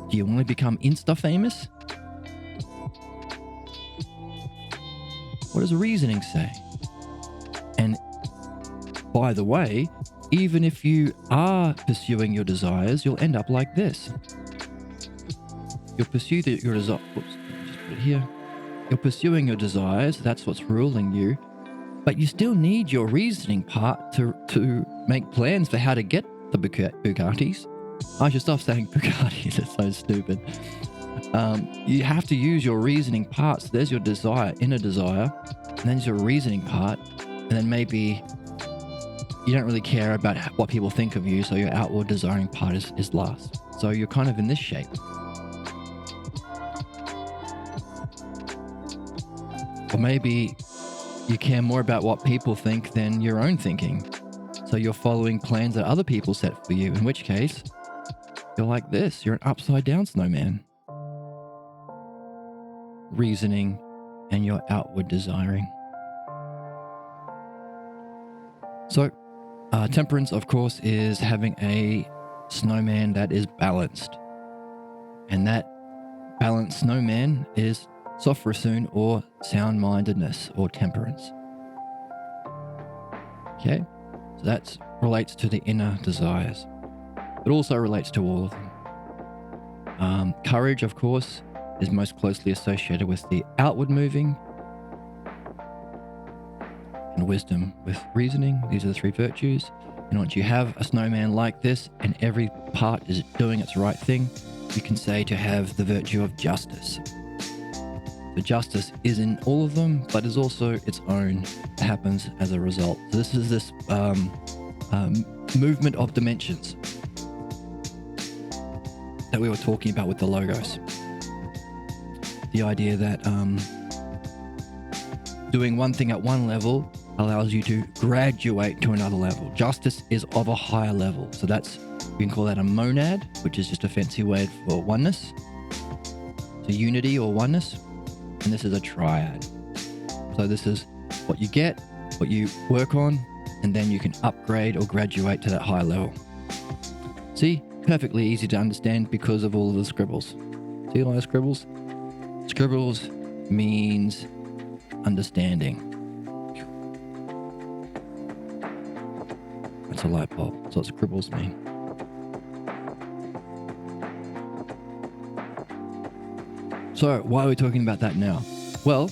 Do you want to become Insta famous? What does reasoning say? And by the way, even if you are pursuing your desires, you'll end up like this. You'll pursue your desire. Oops, just put it here. You're pursuing your desires. That's what's ruling you. But you still need your reasoning part to make plans for how to get the Bugattis. I should stop saying Bugattis. It's so stupid. You have to use your reasoning parts. There's your desire, inner desire, and then there's your reasoning part, and then maybe you don't really care about what people think of you, so your outward desiring part is last. So you're kind of in this shape. Or maybe you care more about what people think than your own thinking. So you're following plans that other people set for you, in which case you're like this. You're an upside down snowman. Reasoning and your outward desiring. So temperance, of course, is having a snowman that is balanced. And that balanced snowman is Socrates or sound-mindedness or temperance. Okay, so that relates to the inner desires. It also relates to all of them. Courage, of course, is most closely associated with the outward moving, and wisdom with reasoning. These are the three virtues. And once you have a snowman like this and every part is doing its right thing, you can say to have the virtue of justice. The justice is in all of them, but is also its own. It happens as a result. So this is this movement of dimensions that we were talking about with the logos. The idea that doing one thing at one level allows you to graduate to another level. Justice is of a higher level. So that's, we can call that a monad, which is just a fancy word for oneness. So unity or oneness. And this is a triad. So this is what you get, what you work on, and then you can upgrade or graduate to that higher level. See, perfectly easy to understand because of all of the scribbles. See all those scribbles? Scribbles means understanding. That's a light bulb. That's what scribbles mean. So why are we talking about that now? Well,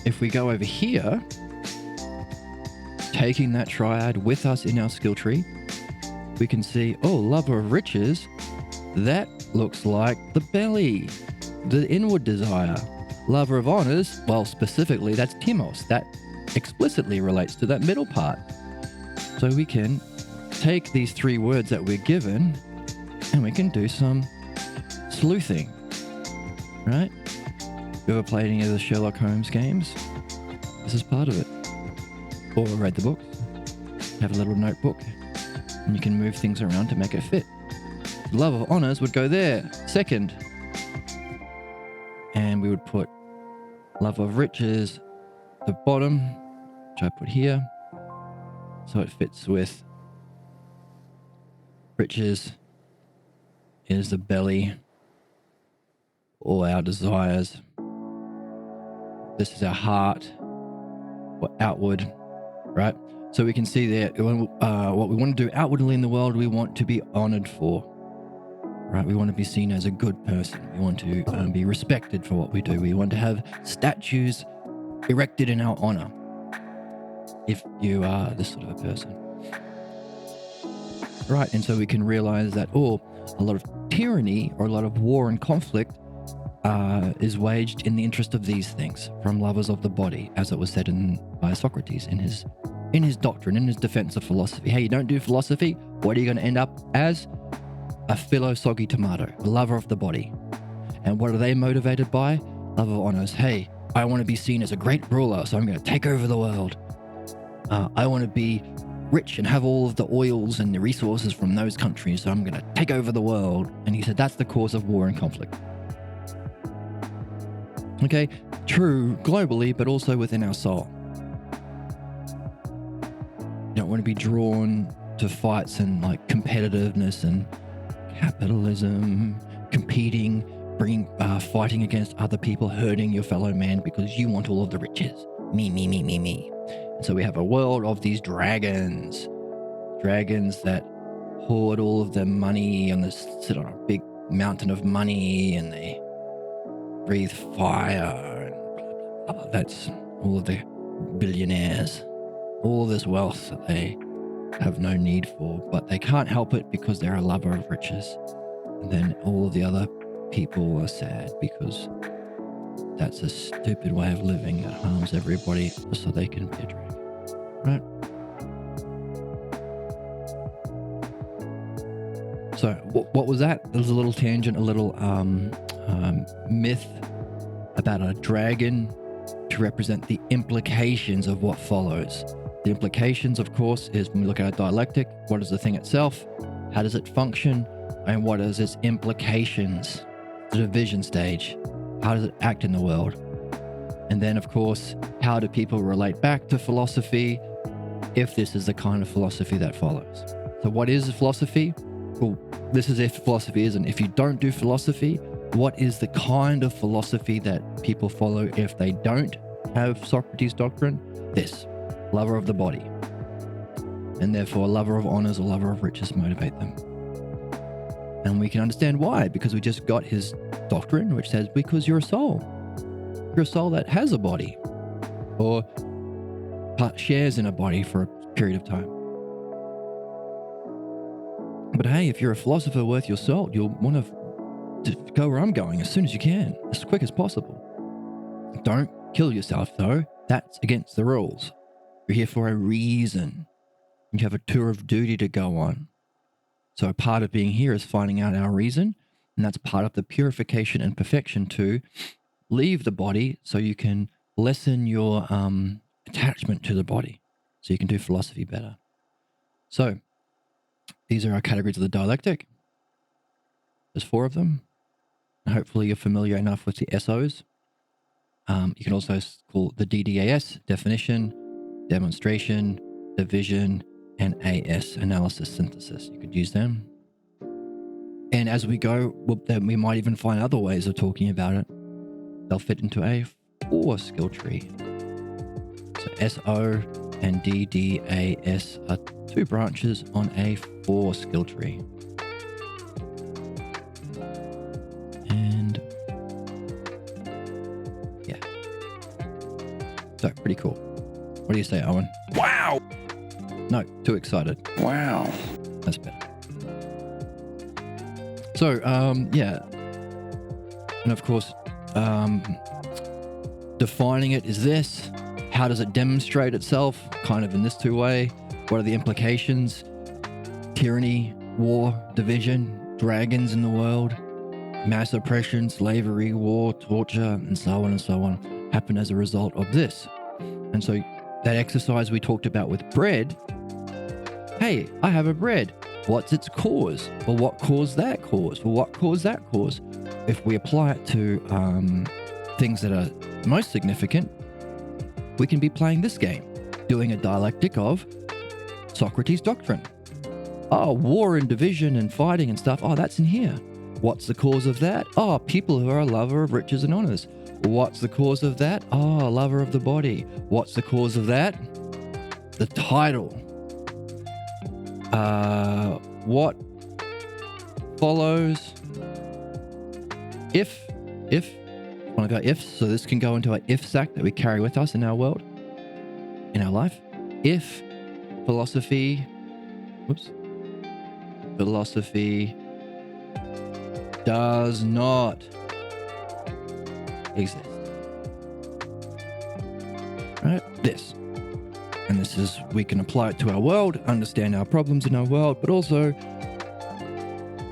if we go over here, taking that triad with us in our skill tree, we can see, oh, lover of riches, that looks like the belly, the inward desire. Lover of honors, well, specifically, that's timos. That explicitly relates to that middle part. So we can take these three words that we're given and we can do some sleuthing, right? You ever played any of the Sherlock Holmes games? This is part of it. Or read the book, have a little notebook, and you can move things around to make it fit. Love of honors would go there, second. And we would put love of riches, the bottom, which I put here. So it fits with riches is the belly, all our desires. This is our heart, or outward, right? So we can see that what we want to do outwardly in the world, we want to be honored for, right? We want to be seen as a good person. We want to be respected for what we do. We want to have statues erected in our honor, if you are this sort of a person. Right, and so we can realize that, a lot of tyranny or a lot of war and conflict is waged in the interest of these things from lovers of the body, as it was said by Socrates in his doctrine, in his defense of philosophy. Hey, you don't do philosophy, what are you going to end up as? A philo-soggy tomato, a lover of the body. And what are they motivated by? Love of honors. Hey, I want to be seen as a great ruler, so I'm going to take over the world. I want to be rich and have all of the oils and the resources from those countries, so I'm going to take over the world. And he said that's the cause of war and conflict. Okay, true globally, but also within our soul. You don't want to be drawn to fights and like competitiveness and capitalism, competing, fighting against other people, hurting your fellow man because you want all of the riches. Me. And so we have a world of these dragons that hoard all of their money and they sit on a big mountain of money and they breathe fire. And blah, blah, blah. That's all of the billionaires, all this wealth that they have no need for, but they can't help it because they're a lover of riches. And then all of the other people are sad because that's a stupid way of living that harms everybody so they can be a dragon, right? So what was that? There was a little tangent, a little myth about a dragon to represent the implications of what follows. The implications, of course, is when we look at a dialectic, what is the thing itself? How does it function? And what is its implications? The division stage. How does it act in the world? And then, of course, how do people relate back to philosophy if this is the kind of philosophy that follows? So what is philosophy? Well, this is if philosophy isn't. If you don't do philosophy, what is the kind of philosophy that people follow if they don't have Socrates' doctrine? This. Lover of the body. And therefore, lover of honors or lover of riches motivate them. And we can understand why, because we just got his doctrine, which says because you're a soul. You're a soul that has a body or shares in a body for a period of time. But hey, if you're a philosopher worth your salt, you'll want to go where I'm going as soon as you can, as quick as possible. Don't kill yourself, though. That's against the rules. You're here for a reason. You have a tour of duty to go on. So part of being here is finding out our reason, and that's part of the purification and perfection to leave the body so you can lessen your attachment to the body, so you can do philosophy better. So these are our categories of the dialectic. There's 4 of them. Hopefully you're familiar enough with the SOs. You can also call the DDAS, definition, demonstration, division, and AS, analysis, synthesis. You could use them. And as we go, then we might even find other ways of talking about it. They'll fit into a 4 skill tree. So SO and DDAS are 2 branches on a 4 skill tree. And yeah. So pretty cool. What do you say, Owen? Wow. No, too excited. Wow. That's better. So, yeah. And of course, defining it is this. How does it demonstrate itself? Kind of in this 2-way. What are the implications? Tyranny, war, division, dragons in the world, mass oppression, slavery, war, torture, and so on happen as a result of this. And so that exercise we talked about with bread, hey, I have a bread. What's its cause? Well, what caused that cause? Well, what caused that cause? If we apply it to things that are most significant, we can be playing this game, doing a dialectic of Socrates' doctrine. Oh, war and division and fighting and stuff. Oh, that's in here. What's the cause of that? Oh, people who are a lover of riches and honors. What's the cause of that? Oh, a lover of the body. What's the cause of that? The title. What follows? If, I want to go ifs, so this can go into an if sack that we carry with us in our world, in our life. If philosophy does not exist. Right? This. And this is, we can apply it to our world, understand our problems in our world, but also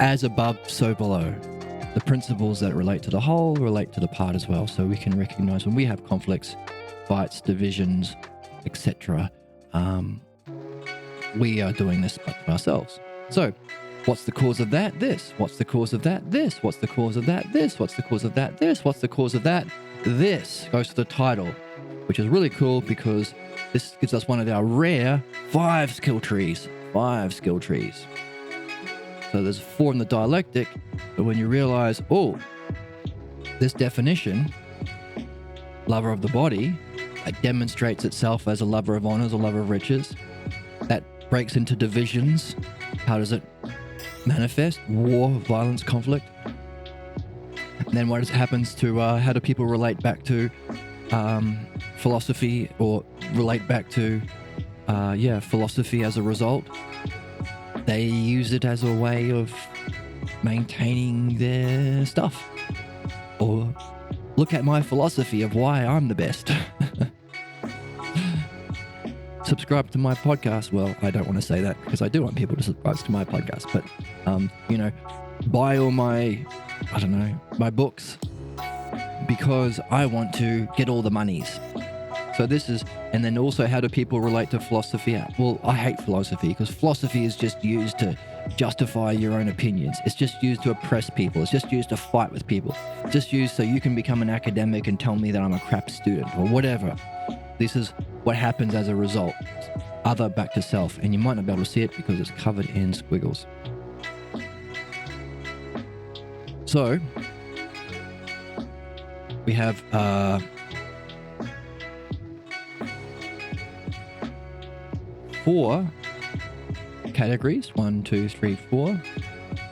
as above, so below. The principles that relate to the whole relate to the part as well. So we can recognize when we have conflicts, fights, divisions, etc. we are doing this but to ourselves. So, what's the cause of that? This. What's the cause of that? This. What's the cause of that? This. What's the cause of that? This. What's the cause of that? This goes to the title, which is really cool because this gives us one of our rare 5 skill trees. 5 skill trees. So there's 4 in the dialectic, but when you realize, oh, this definition, lover of the body, it demonstrates itself as a lover of honors, a lover of riches. That breaks into divisions. How does it manifest? War, violence, conflict. And then what happens to, how do people relate back to philosophy, or relate back to, philosophy as a result? They use it as a way of maintaining their stuff. Or look at my philosophy of why I'm the best. Subscribe to my podcast. Well, I don't want to say that because I do want people to subscribe to my podcast. But, buy all my books because I want to get all the monies. So this is, and then also how do people relate to philosophy? Well, I hate philosophy because philosophy is just used to justify your own opinions. It's just used to oppress people. It's just used to fight with people. It's just used so you can become an academic and tell me that I'm a crap student or whatever. This is what happens as a result. Other back to self. And you might not be able to see it because it's covered in squiggles. So we have 4 categories. 1, 2, 3, 4.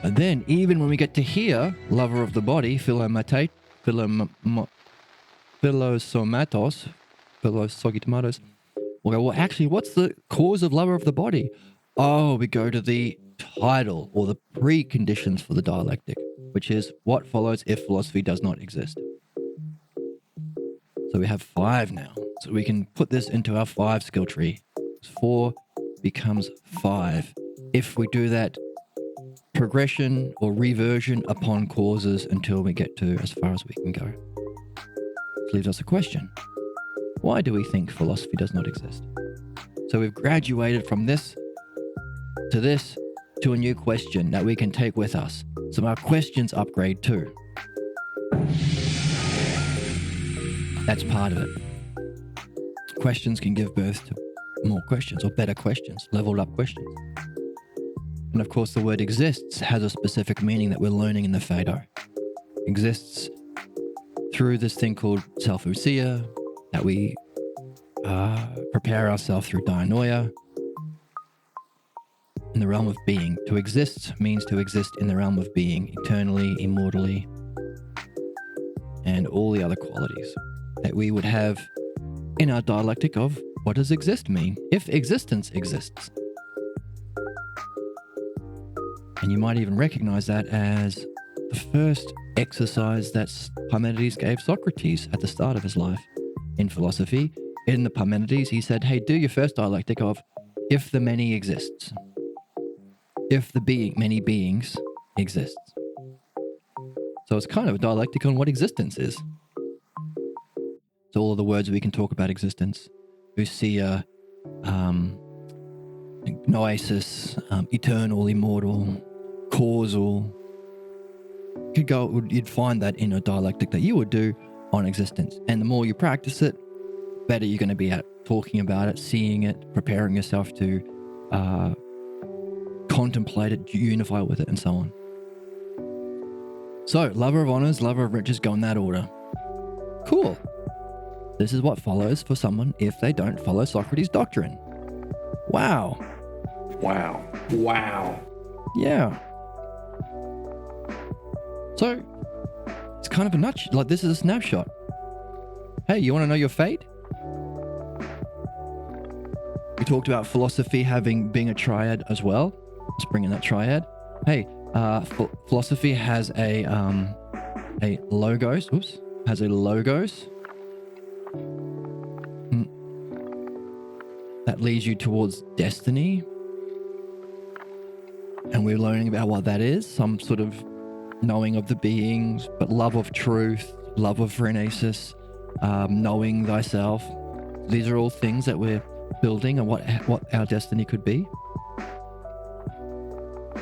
And then even when we get to here, lover of the body, philosomatos, philosogitomatos, we'll go, well, actually, what's the cause of lover of the body? Oh, we go to the title or the preconditions for the dialectic, which is what follows if philosophy does not exist. So we have 5 now. So we can put this into our 5 skill tree. 4 becomes 5. If we do that progression or reversion upon causes until we get to as far as we can go. This leaves us a question. Why do we think philosophy does not exist? So we've graduated from this to a new question that we can take with us. So our questions upgrade too. That's part of it. Questions can give birth to more questions or better questions, leveled up questions. And of course, the word exists has a specific meaning that we're learning in the Phaedo. Exists through this thing called self-ousia, that we prepare ourselves through dianoia. In the realm of being. To exist means to exist in the realm of being, eternally, immortally, and all the other qualities that we would have in our dialectic of what does exist mean, if existence exists. And you might even recognize that as the first exercise that Parmenides gave Socrates at the start of his life in philosophy. In the Parmenides, he said, hey, do your first dialectic of if the many exists. If the many beings exists. So it's kind of a dialectic on what existence is. So all of the words we can talk about existence. Ousia, noesis, eternal, immortal, causal. You'd find that in a dialectic that you would do on existence. And the more you practice it, better you're going to be at talking about it, seeing it, preparing yourself to contemplate it, unify with it, and so on. So, lover of honors, lover of riches, go in that order. Cool. This is what follows for someone if they don't follow Socrates' doctrine. Wow. Wow. Wow. Yeah. So, it's kind of a nutshell. Like, this is a snapshot. Hey, you want to know your fate? We talked about philosophy being a triad as well. Let's bring in that triad. Hey, philosophy has a logos. Oops. Has a logos. That leads you towards destiny. And we're learning about what that is. Some sort of knowing of the beings, but love of truth, love of phronesis, knowing thyself. These are all things that we're building and what our destiny could be.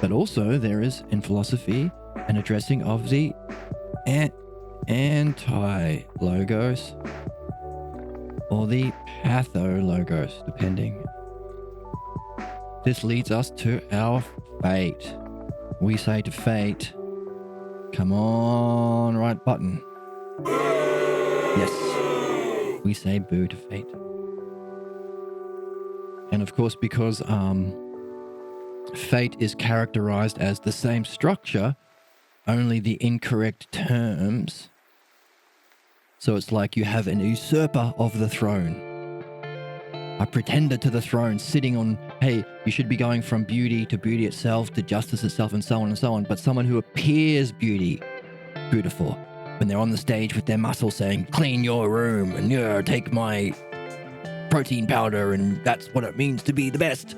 But also there is in philosophy an addressing of the anti-logos or the pathologos, depending. This leads us to our fate. We say to fate, come on, right button. Yes, we say boo to fate. And of course, because fate is characterized as the same structure, only the incorrect terms. So it's like you have an usurper of the throne, a pretender to the throne sitting on, hey, you should be going from beauty to beauty itself to justice itself and so on and so on. But someone who appears beautiful, when they're on the stage with their muscle saying, clean your room and take my protein powder and that's what it means to be the best.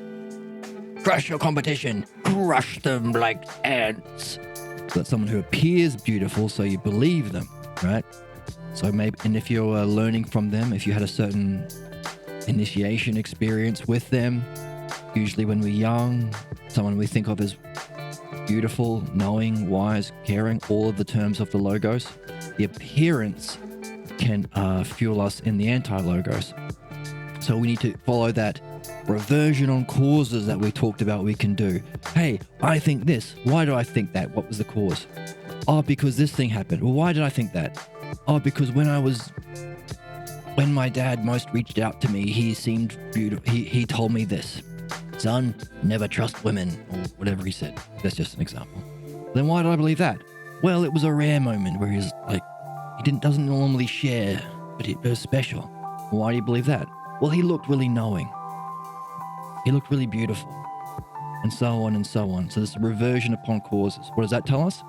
Crush your competition, crush them like ants. So that's someone who appears beautiful, so you believe them, right? So maybe, and if you're learning from them, if you had a certain initiation experience with them, usually when we're young, someone we think of as beautiful, knowing, wise, caring, all of the terms of the logos, the appearance can fuel us in the anti-logos. So we need to follow that reversion on causes that we talked about we can do. Hey, I think this. Why do I think that? What was the cause? Oh, because this thing happened. Well, why did I think that? Oh, because when my dad most reached out to me, he seemed beautiful. He told me this. Son, never trust women, or whatever he said. That's just an example. Then why did I believe that? Well, it was a rare moment where he's like, doesn't normally share, but it was special. Why do you believe that? Well, he looked really knowing. He looked really beautiful. And so on and so on. So there's a reversion upon causes. What does that tell us?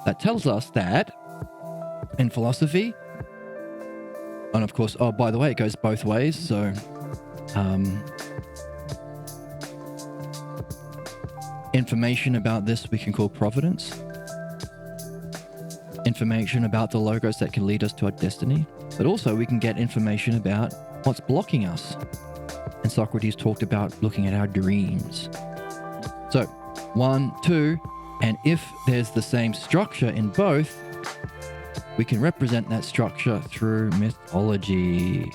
That tells us that in philosophy, and of course, oh, by the way, it goes both ways. So, information about this we can call providence. Information about the logos that can lead us to our destiny. But also we can get information about what's blocking us. And Socrates talked about looking at our dreams. So, 1, 2, and if there's the same structure in both, we can represent that structure through mythology.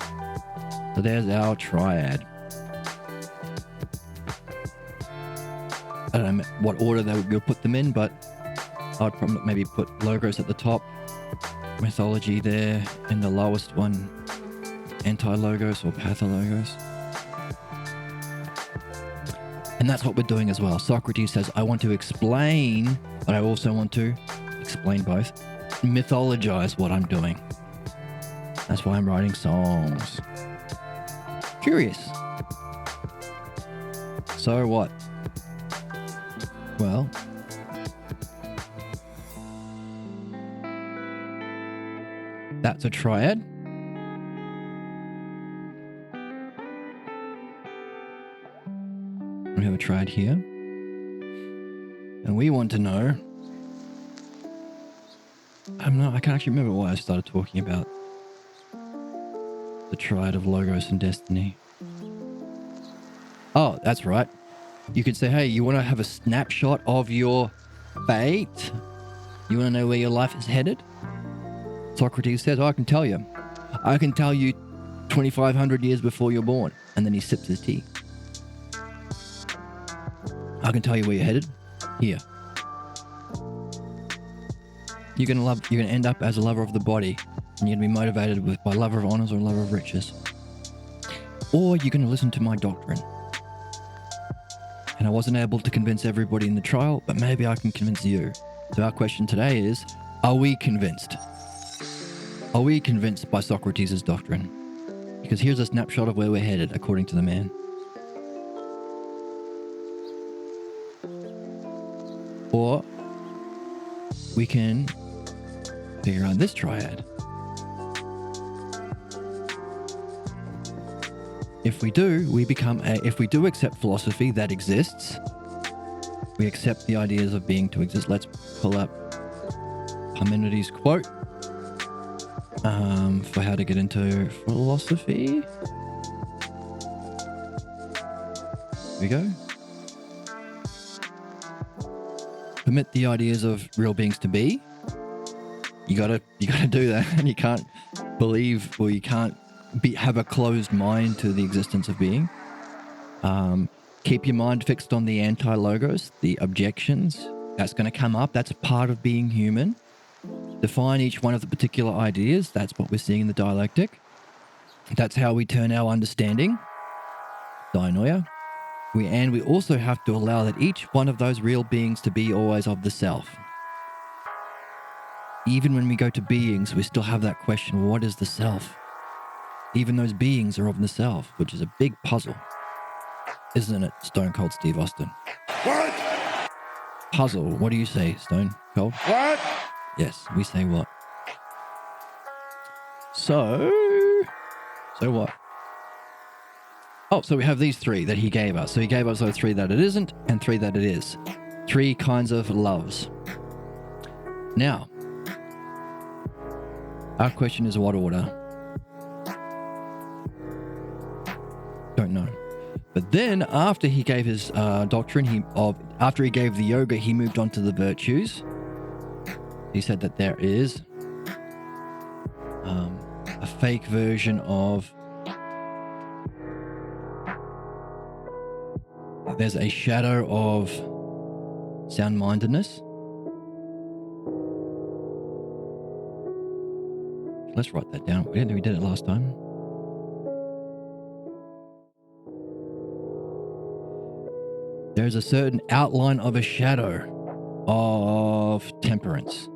So there's our triad. I don't know what order we'll put them in, but I'd probably maybe put logos at the top, mythology there, and the lowest one, anti-logos or pathologos. And that's what we're doing as well. Socrates says, I want to explain, but I also want to explain both. Mythologize what I'm doing. That's why I'm writing songs. Curious. So what? Well, that's a triad. We have a triad here. And we want to know, I can't actually remember why I started talking about the triad of logos and destiny. Oh, that's right. You could say, hey, you want to have a snapshot of your fate? You want to know where your life is headed? Socrates says, I can tell you. I can tell you 2,500 years before you're born. And then he sips his tea. I can tell you where you're headed. Here. You're gonna end up as a lover of the body, and you're gonna be motivated by lover of honors or lover of riches. Or you're gonna listen to my doctrine. And I wasn't able to convince everybody in the trial, but maybe I can convince you. So our question today is, are we convinced? Are we convinced by Socrates' doctrine? Because here's a snapshot of where we're headed, according to the man. Or we can figure out this triad. If we do, if we do accept philosophy that exists, we accept the ideas of being to exist. Let's pull up Parmenides' quote for how to get into philosophy. we go. Permit the ideas of real beings to be. You gotta do that, and you can't believe, or you can't have a closed mind to the existence of being. Keep your mind fixed on the anti-logos, the objections. That's going to come up. That's a part of being human. Define each one of the particular ideas. That's what we're seeing in the dialectic. That's how we turn our understanding. Dianoia. We also have to allow that each one of those real beings to be always of the self. Even when we go to beings, we still have that question, what is the self? Even those beings are of the self, which is a big puzzle. Isn't it, Stone Cold Steve Austin? What? Puzzle. What do you say, Stone Cold? What? Yes, we say what? So what? Oh, so we have these three that he gave us. So he gave us those three that it isn't and three that it is. Three kinds of loves. Now, our question is what order? Don't know. But then after he gave his doctrine, after he gave the yoga, he moved on to the virtues. He said that there is a fake version of, there's a shadow of sound-mindedness. Let's write that down. We did it last time. There's a certain outline of a shadow of temperance,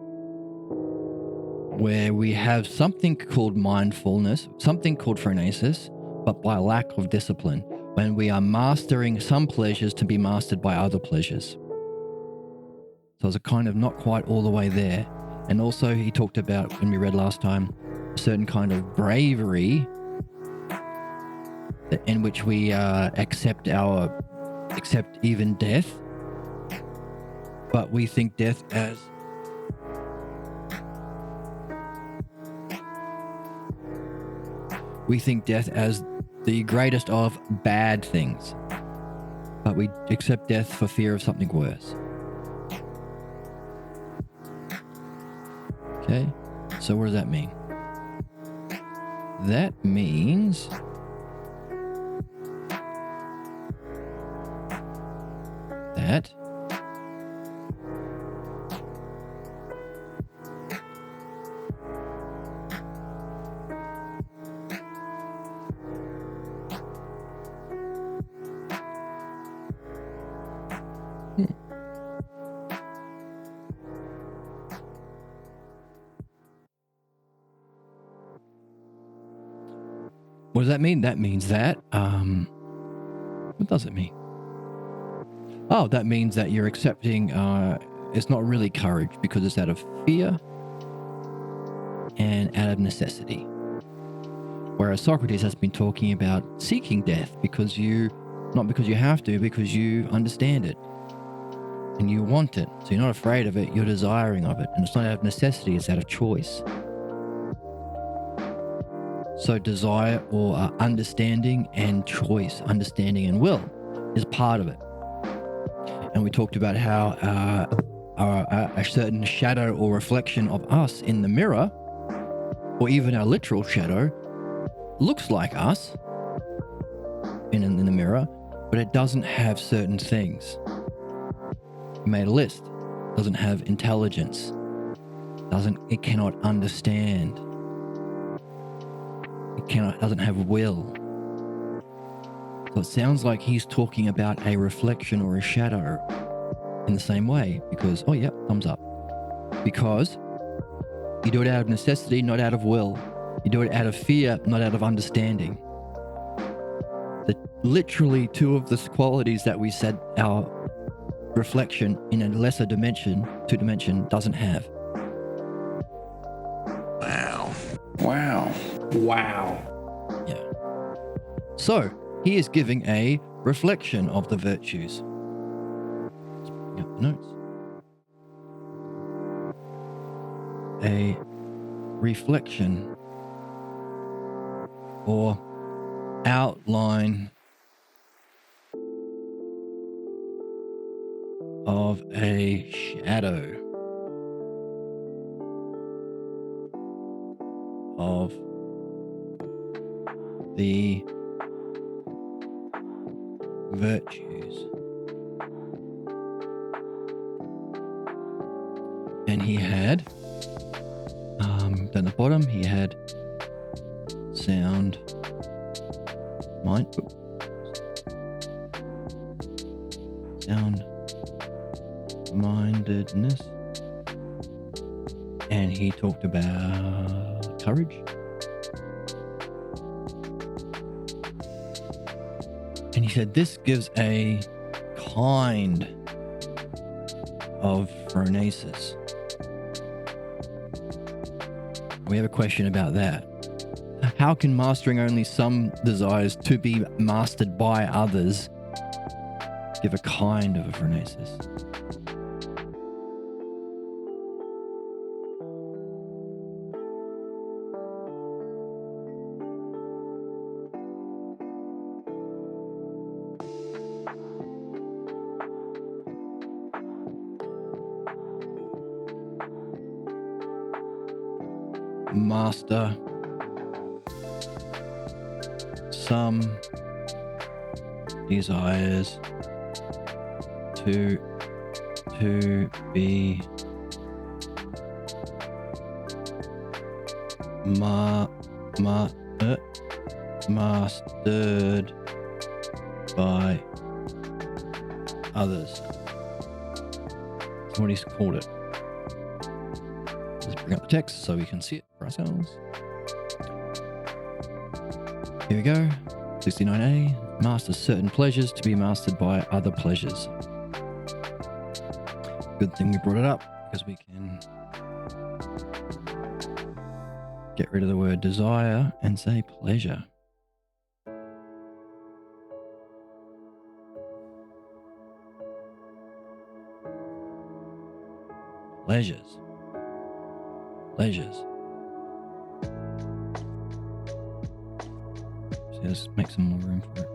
where we have something called mindfulness, something called phronesis, but by lack of discipline, when we are mastering some pleasures to be mastered by other pleasures. So it's a kind of not quite all the way there. And also he talked about, when we read last time, a certain kind of bravery in which we accept even death, but we think death as the greatest of bad things, but we accept death for fear of something worse. Okay, so what does that mean? That means that what does that mean? That means that, what does it mean? Oh, that means that you're accepting, it's not really courage because it's out of fear and out of necessity. Whereas Socrates has been talking about seeking death not because you have to, because you understand it and you want it. So you're not afraid of it, you're desiring of it. And it's not out of necessity, it's out of choice. So desire or understanding and choice, understanding and will is part of it. And we talked about how a certain shadow or reflection of us in the mirror, or even our literal shadow, looks like us in the mirror, but it doesn't have certain things. We made a list. It doesn't have intelligence. It cannot understand. Doesn't have will. So it sounds like he's talking about a reflection or a shadow in the same way, because, oh yeah, thumbs up. Because you do it out of necessity, not out of will. You do it out of fear, not out of understanding. Literally two of the qualities that we said our reflection in a lesser dimension, two-dimension, doesn't have. Wow. Yeah. So, he is giving a reflection of the virtues. Let's bring up the notes. A reflection or outline of a shadow of the virtues. And he had, down the bottom, he had sound mind, sound mindedness, and he talked about courage, and he said this gives a kind of phronesis. We have a question about that. How can mastering only some desires to be mastered by others give a kind of a phronesis? Master some desires to be mastered by others. That's what he's called it. Let's bring up the text so we can see it for ourselves. Here we go. 69a. Master certain pleasures to be mastered by other pleasures. Good thing we brought it up because we can get rid of the word desire and say pleasure. Pleasures. Pleasures. So let's make some more room for it.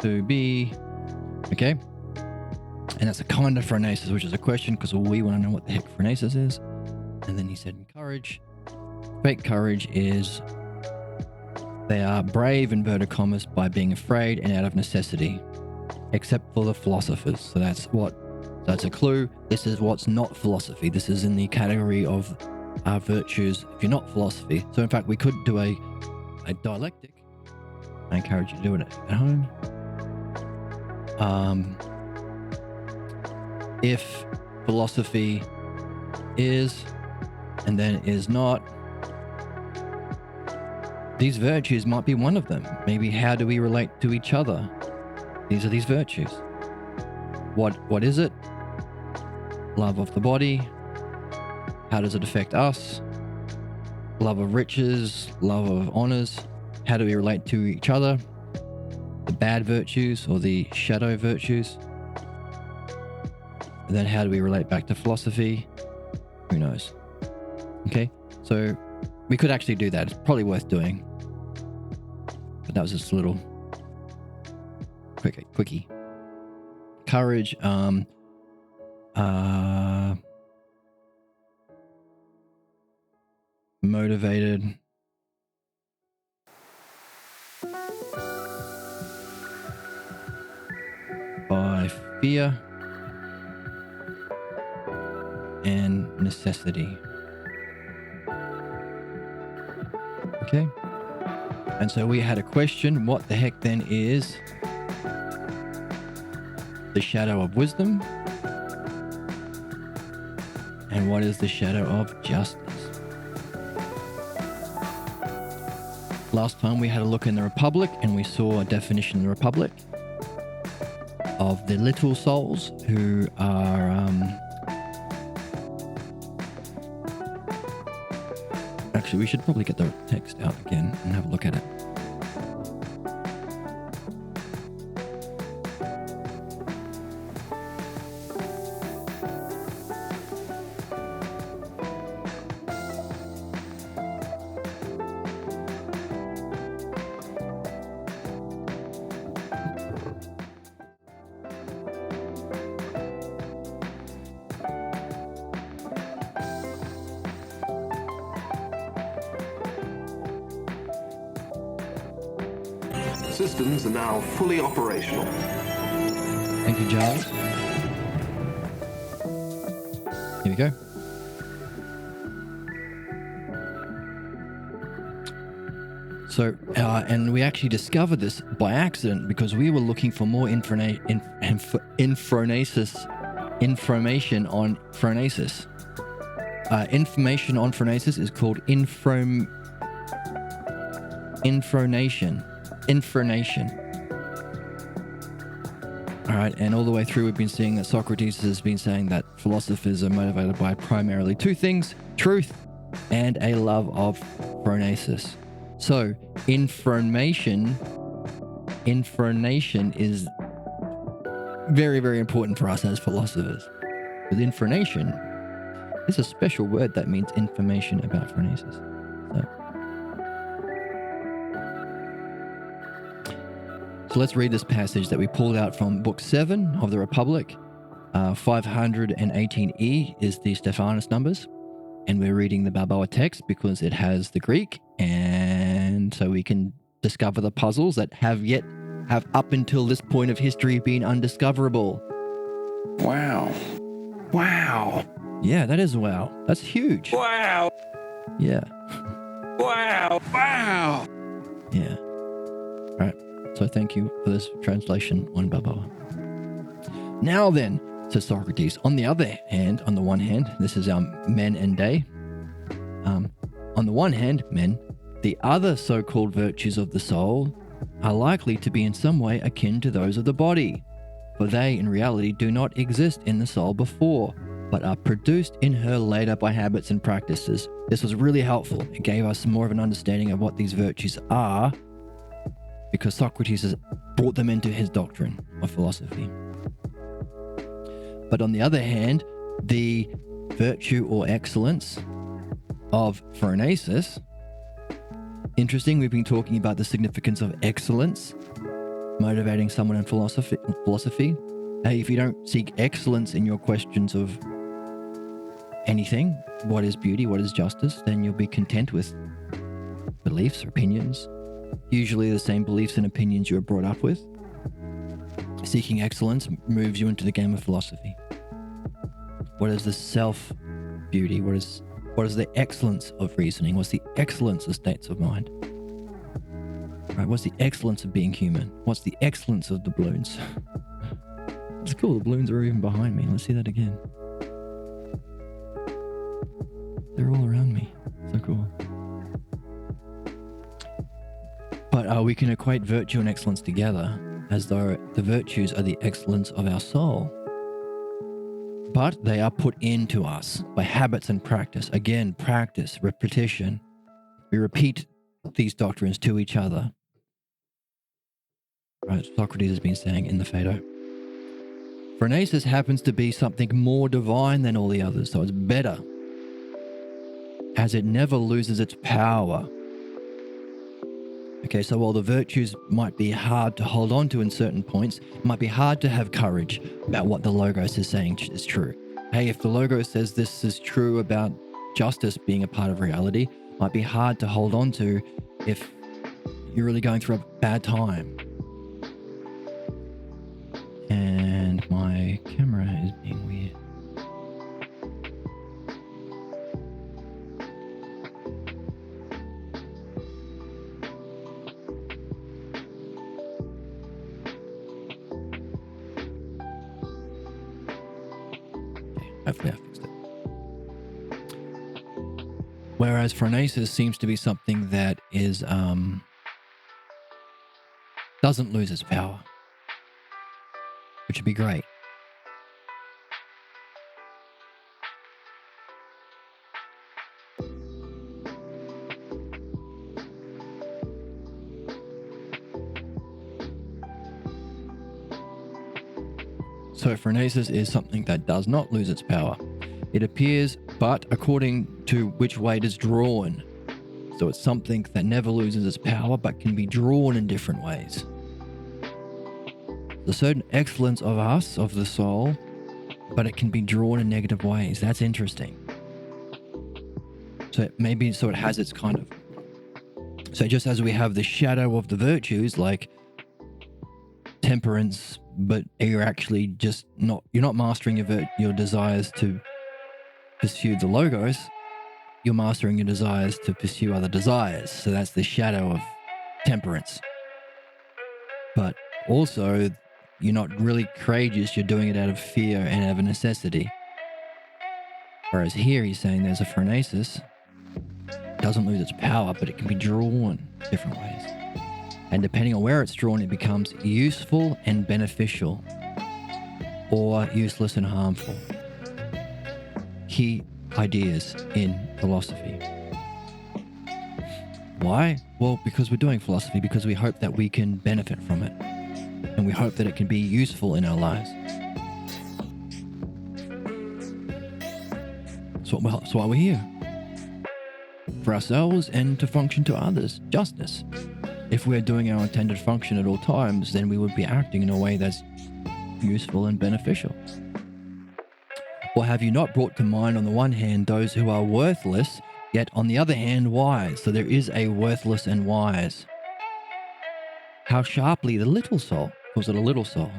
To be, okay, and that's a kind of phronesis, which is a question because we want to know what the heck phronesis is. And then he said courage. Fake courage is they are brave, inverted commas, by being afraid and out of necessity, except for the philosophers. So that's a clue. This is what's not philosophy. This is in the category of virtues if you're not philosophy. So in fact, we could do a dialectic. I encourage you to do it at home. If philosophy is and then is not, these virtues might be one of them. Maybe how do we relate to each other? These are these virtues. What is it? Love of the body. How does it affect us? Love of riches, love of honors. How do we relate to each other? The bad virtues or the shadow virtues. And then how do we relate back to philosophy? Who knows? Okay, so we could actually do that. It's probably worth doing. But that was just a little quickie. Courage, motivated by fear and necessity. Okay. And so we had a question, what the heck then is the shadow of wisdom? And what is the shadow of justice? Last time we had a look in the Republic and we saw a definition in the Republic of the little souls who are actually we should probably get the text out again and have a look at it. systems are now fully operational. Thank you, Giles. Here we go. So, and we actually discovered this by accident because we were looking for more information on phronesis. Information on phronesis is called infronation. All right, and all the way through we've been seeing that Socrates has been saying that philosophers are motivated by primarily two things: truth and a love of phronesis. So, infronation is very, very important for us as philosophers. Because infronation is a special word that means information about phronesis. So let's read this passage that we pulled out from Book 7 of the Republic. 518e is the Stephanus numbers. And we're reading the Balboa text because it has the Greek, and so we can discover the puzzles that have up until this point of history been undiscoverable. Wow. Wow. Yeah, that is wow. That's huge. Wow. Yeah. Wow. Wow. Yeah. All right. So thank you for this translation on Balboa. Now then, says Socrates, on the one hand, this is our men and day. On the one hand, men, the other so-called virtues of the soul are likely to be in some way akin to those of the body, for they in reality do not exist in the soul before, but are produced in her later by habits and practices. This was really helpful. It gave us more of an understanding of what these virtues are, because Socrates has brought them into his doctrine of philosophy. But on the other hand, the virtue or excellence of phronesis, interesting, we've been talking about the significance of excellence, motivating someone in philosophy. Hey, if you don't seek excellence in your questions of anything, what is beauty, what is justice, then you'll be content with beliefs or opinions, usually the same beliefs and opinions you were brought up with. Seeking excellence moves you into the game of philosophy. What is the self-beauty? What is the excellence of reasoning? What's the excellence of states of mind? Right? What's the excellence of being human? What's the excellence of the balloons? It's cool, the balloons are even behind me. Let's see that again. They're all around me. So cool. But we can equate virtue and excellence together as though the virtues are the excellence of our soul. But they are put into us by habits and practice. Again, practice, repetition. We repeat these doctrines to each other. Right, Socrates has been saying in the Phaedo. Phronesis happens to be something more divine than all the others, so it's better, as it never loses its power. Okay, so while the virtues might be hard to hold on to in certain points, it might be hard to have courage about what the Logos is saying is true. Hey, if the Logos says this is true about justice being a part of reality, it might be hard to hold on to if you're really going through a bad time. And my camera is being weird. Hopefully I fixed it. Whereas phronesis seems to be something that is doesn't lose its power, which would be great. So phronesis is something that does not lose its power. It appears, but according to which way it is drawn. So it's something that never loses its power, but can be drawn in different ways. There's a certain excellence of us, of the soul, but it can be drawn in negative ways. That's interesting. So it has its kind of... So just as we have the shadow of the virtues, like temperance, but you're actually just you're not mastering your desires to pursue the logos. You're mastering your desires to pursue other desires. So that's the shadow of temperance. But also, you're not really courageous. You're doing it out of fear and out of necessity. Whereas here he's saying there's a phronesis. It doesn't lose its power, but it can be drawn different ways. And depending on where it's drawn, it becomes useful and beneficial, or useless and harmful. Key ideas in philosophy. Why? Well, because we're doing philosophy because we hope that we can benefit from it. And we hope that it can be useful in our lives. So why we're here. For ourselves and to function to others. Justice. If we're doing our intended function at all times, then we would be acting in a way that's useful and beneficial. Or have you not brought to mind on the one hand those who are worthless, yet on the other hand wise? So there is a worthless and wise. How sharply the little soul, calls it a little soul,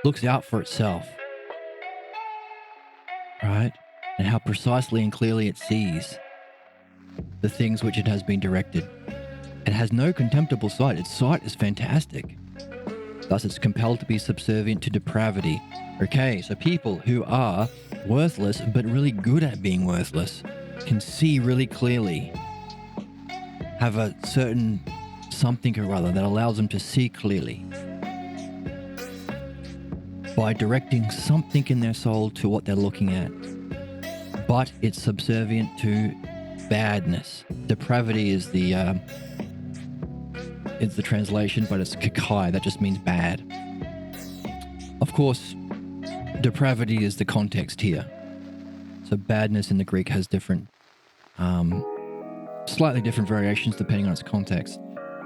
looks out for itself. Right? And how precisely and clearly it sees the things which it has been directed. It has no contemptible sight. Its sight is fantastic. Thus it's compelled to be subservient to depravity. Okay, so people who are worthless but really good at being worthless can see really clearly, have a certain something or other that allows them to see clearly by directing something in their soul to what they're looking at. But it's subservient to badness. Depravity is the translation, but it's kakai. That just means bad. Of course, depravity is the context here. So badness in the Greek has different, slightly different variations depending on its context.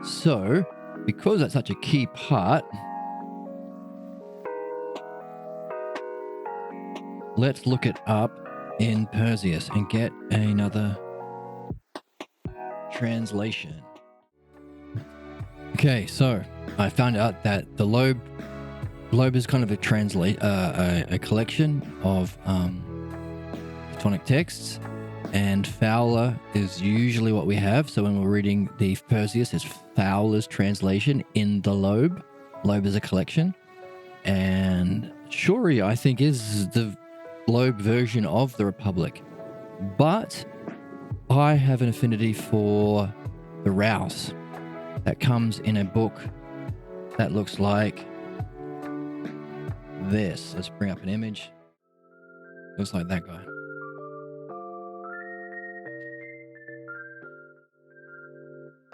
So, because that's such a key part, let's look it up in Perseus and get another translation. Okay, so I found out that the lobe is kind of a collection of Platonic texts, and Fowler is usually what we have. So when we're reading the Perseus, it's Fowler's translation in the lobe. Lobe is a collection, and Shuri, I think, is the lobe version of the Republic, but I have an affinity for the Rouse that comes in a book that looks like this. Let's bring up an image. Looks like that guy.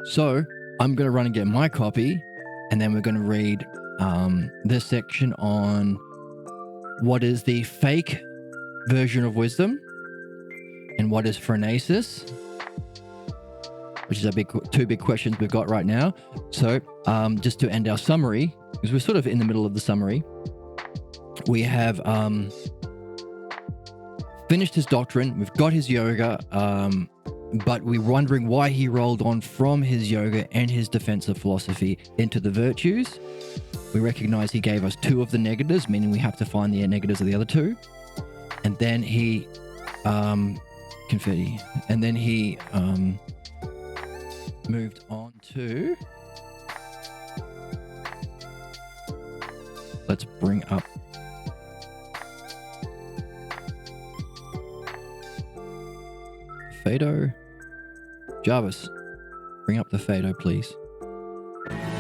So I'm going to run and get my copy, and then we're going to read this section on what is the fake version of wisdom and what is phronesis, which is two big questions we've got right now. So just to end our summary, because we're sort of in the middle of the summary, we have finished his doctrine, we've got his yoga, but we're wondering why he rolled on from his yoga and his defense of philosophy into the virtues. We recognize he gave us two of the negatives, meaning we have to find the negatives of the other two. And then he confetti. And then he moved on to, let's bring up Phaedo. Jarvis, bring up the Phaedo, please.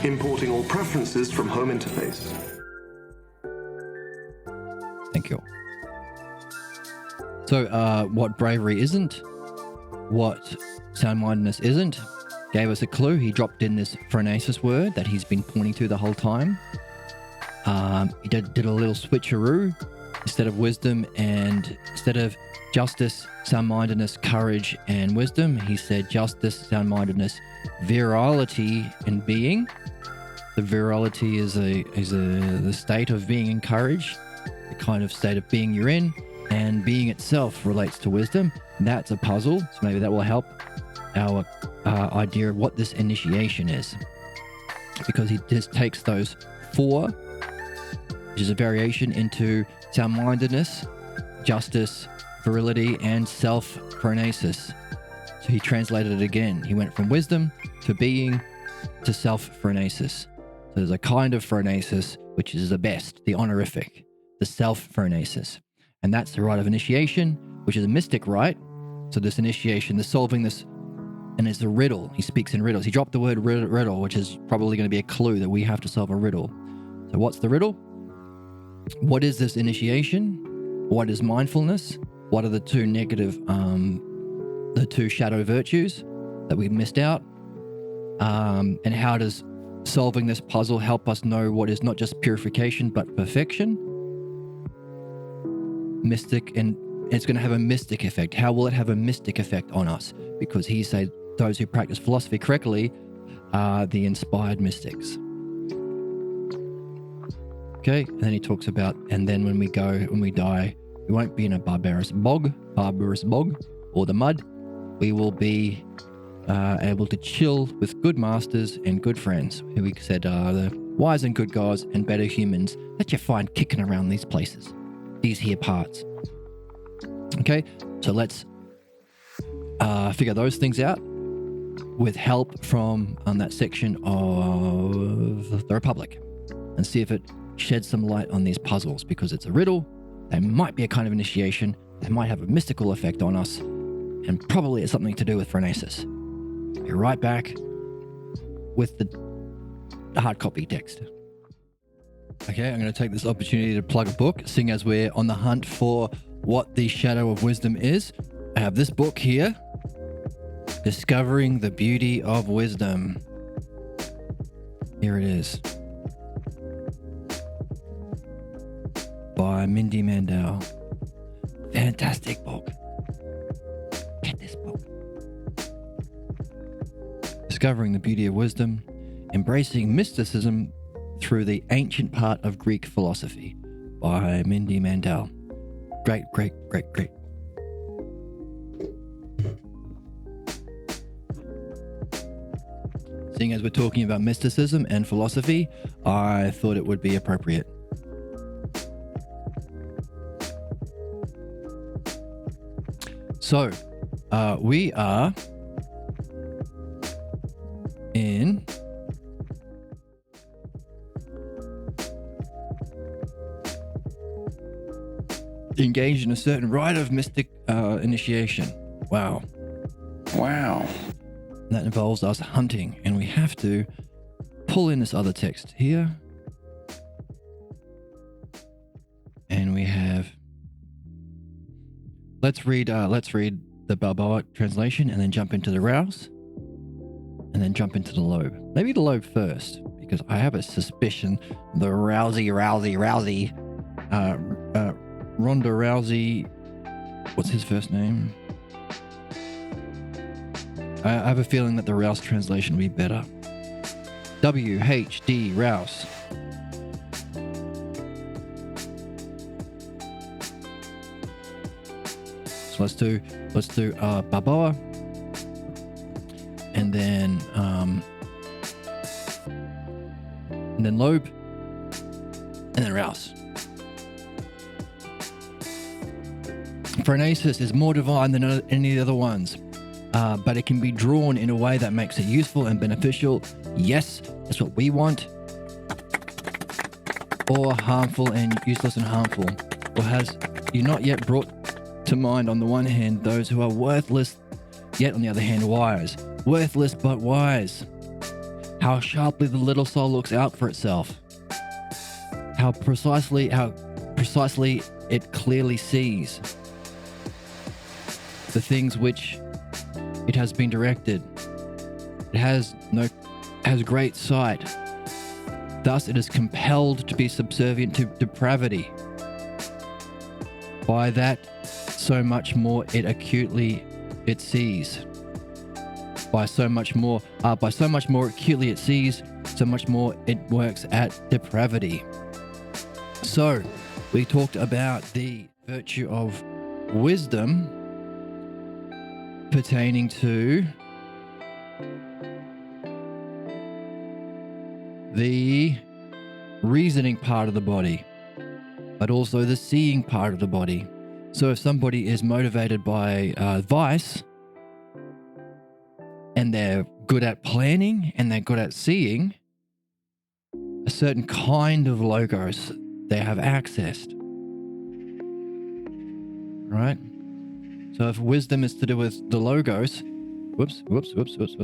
Importing all preferences from home interface. Thank you. So, what bravery isn't, what sound-mindedness isn't, gave us a clue. He dropped in this phronesis word that he's been pointing to the whole time. He did a little switcheroo. Instead of wisdom and instead of justice, sound-mindedness, courage, and wisdom, he said justice, sound-mindedness, virility, and being. The virility is the state of being in courage, the kind of state of being you're in, and being itself relates to wisdom. That's a puzzle, so maybe that will help our idea of what this initiation is, because he just takes those 4, which is a variation into sound-mindedness, justice, virility, and self-phronesis. So he translated it again. He went from wisdom to being to self-phronesis. So there's a kind of phronesis, which is the best, the honorific, the self-phronesis. And that's the rite of initiation, which is a mystic rite. So this initiation, the solving this, and it's a riddle. He speaks in riddles. He dropped the word riddle, which is probably going to be a clue that we have to solve a riddle. So what's the riddle? What is this initiation? What is mindfulness? What are the two negative, the two shadow virtues that we missed out? And how does solving this puzzle help us know what is not just purification, but perfection? Mystic, and it's going to have a mystic effect. How will it have a mystic effect on us? Because he said those who practice philosophy correctly are the inspired mystics. Okay, and then he talks about, and then when we die, we won't be in a barbarous bog, or the mud. We will be able to chill with good masters and good friends, who we said are the wise and good gods and better humans that you find kicking around these places, these here parts. Okay, so let's figure those things out with help from that section of the Republic, and see if it sheds some light on these puzzles, because it's a riddle. They might be a kind of initiation. They might have a mystical effect on us, and probably it's something to do with phronesis. Be right back with the hard copy text. Okay, I'm going to take this opportunity to plug a book, seeing as we're on the hunt for what the shadow of wisdom is. I have this book here, Discovering the Beauty of Wisdom. Here it is. By Mindy Mandel. Fantastic book. Get this book. Discovering the Beauty of Wisdom, Embracing Mysticism Through the Ancient Part of Greek Philosophy by Mindy Mandel. Great. Seeing as we're talking about mysticism and philosophy, I thought it would be appropriate. So, we are in engaged in a certain rite of mystic initiation. Wow. And that involves us hunting, and we have to pull in this other text here. And we have, let's read the Balboa translation, and then jump into the Rouse, and then jump into the Loeb. Maybe the Loeb first, because I have a suspicion the Ronda Rousey, what's his first name? I have a feeling that the Rouse translation will be better. W.H.D. Rouse. So let's do Balboa, and then Loeb, and then Rouse. Phronesis is more divine than any of the other ones, but it can be drawn in a way that makes it useful and beneficial. Yes, that's what we want. Or harmful and useless and harmful. Or has you not yet brought to mind, on the one hand, those who are worthless, yet on the other hand, wise. Worthless but wise. How sharply the little soul looks out for itself. How precisely it clearly sees the things which it has been directed. It has great sight. Thus it is compelled to be subservient to depravity. By that, so much more it sees. By so much more acutely it sees, so much more it works at depravity. So, we talked about the virtue of wisdom pertaining to the reasoning part of the body, but also the seeing part of the body. So if somebody is motivated by vice, and they're good at planning and they're good at seeing, a certain kind of logos they have accessed. Right? So if wisdom is to do with the logos, whoops. What's going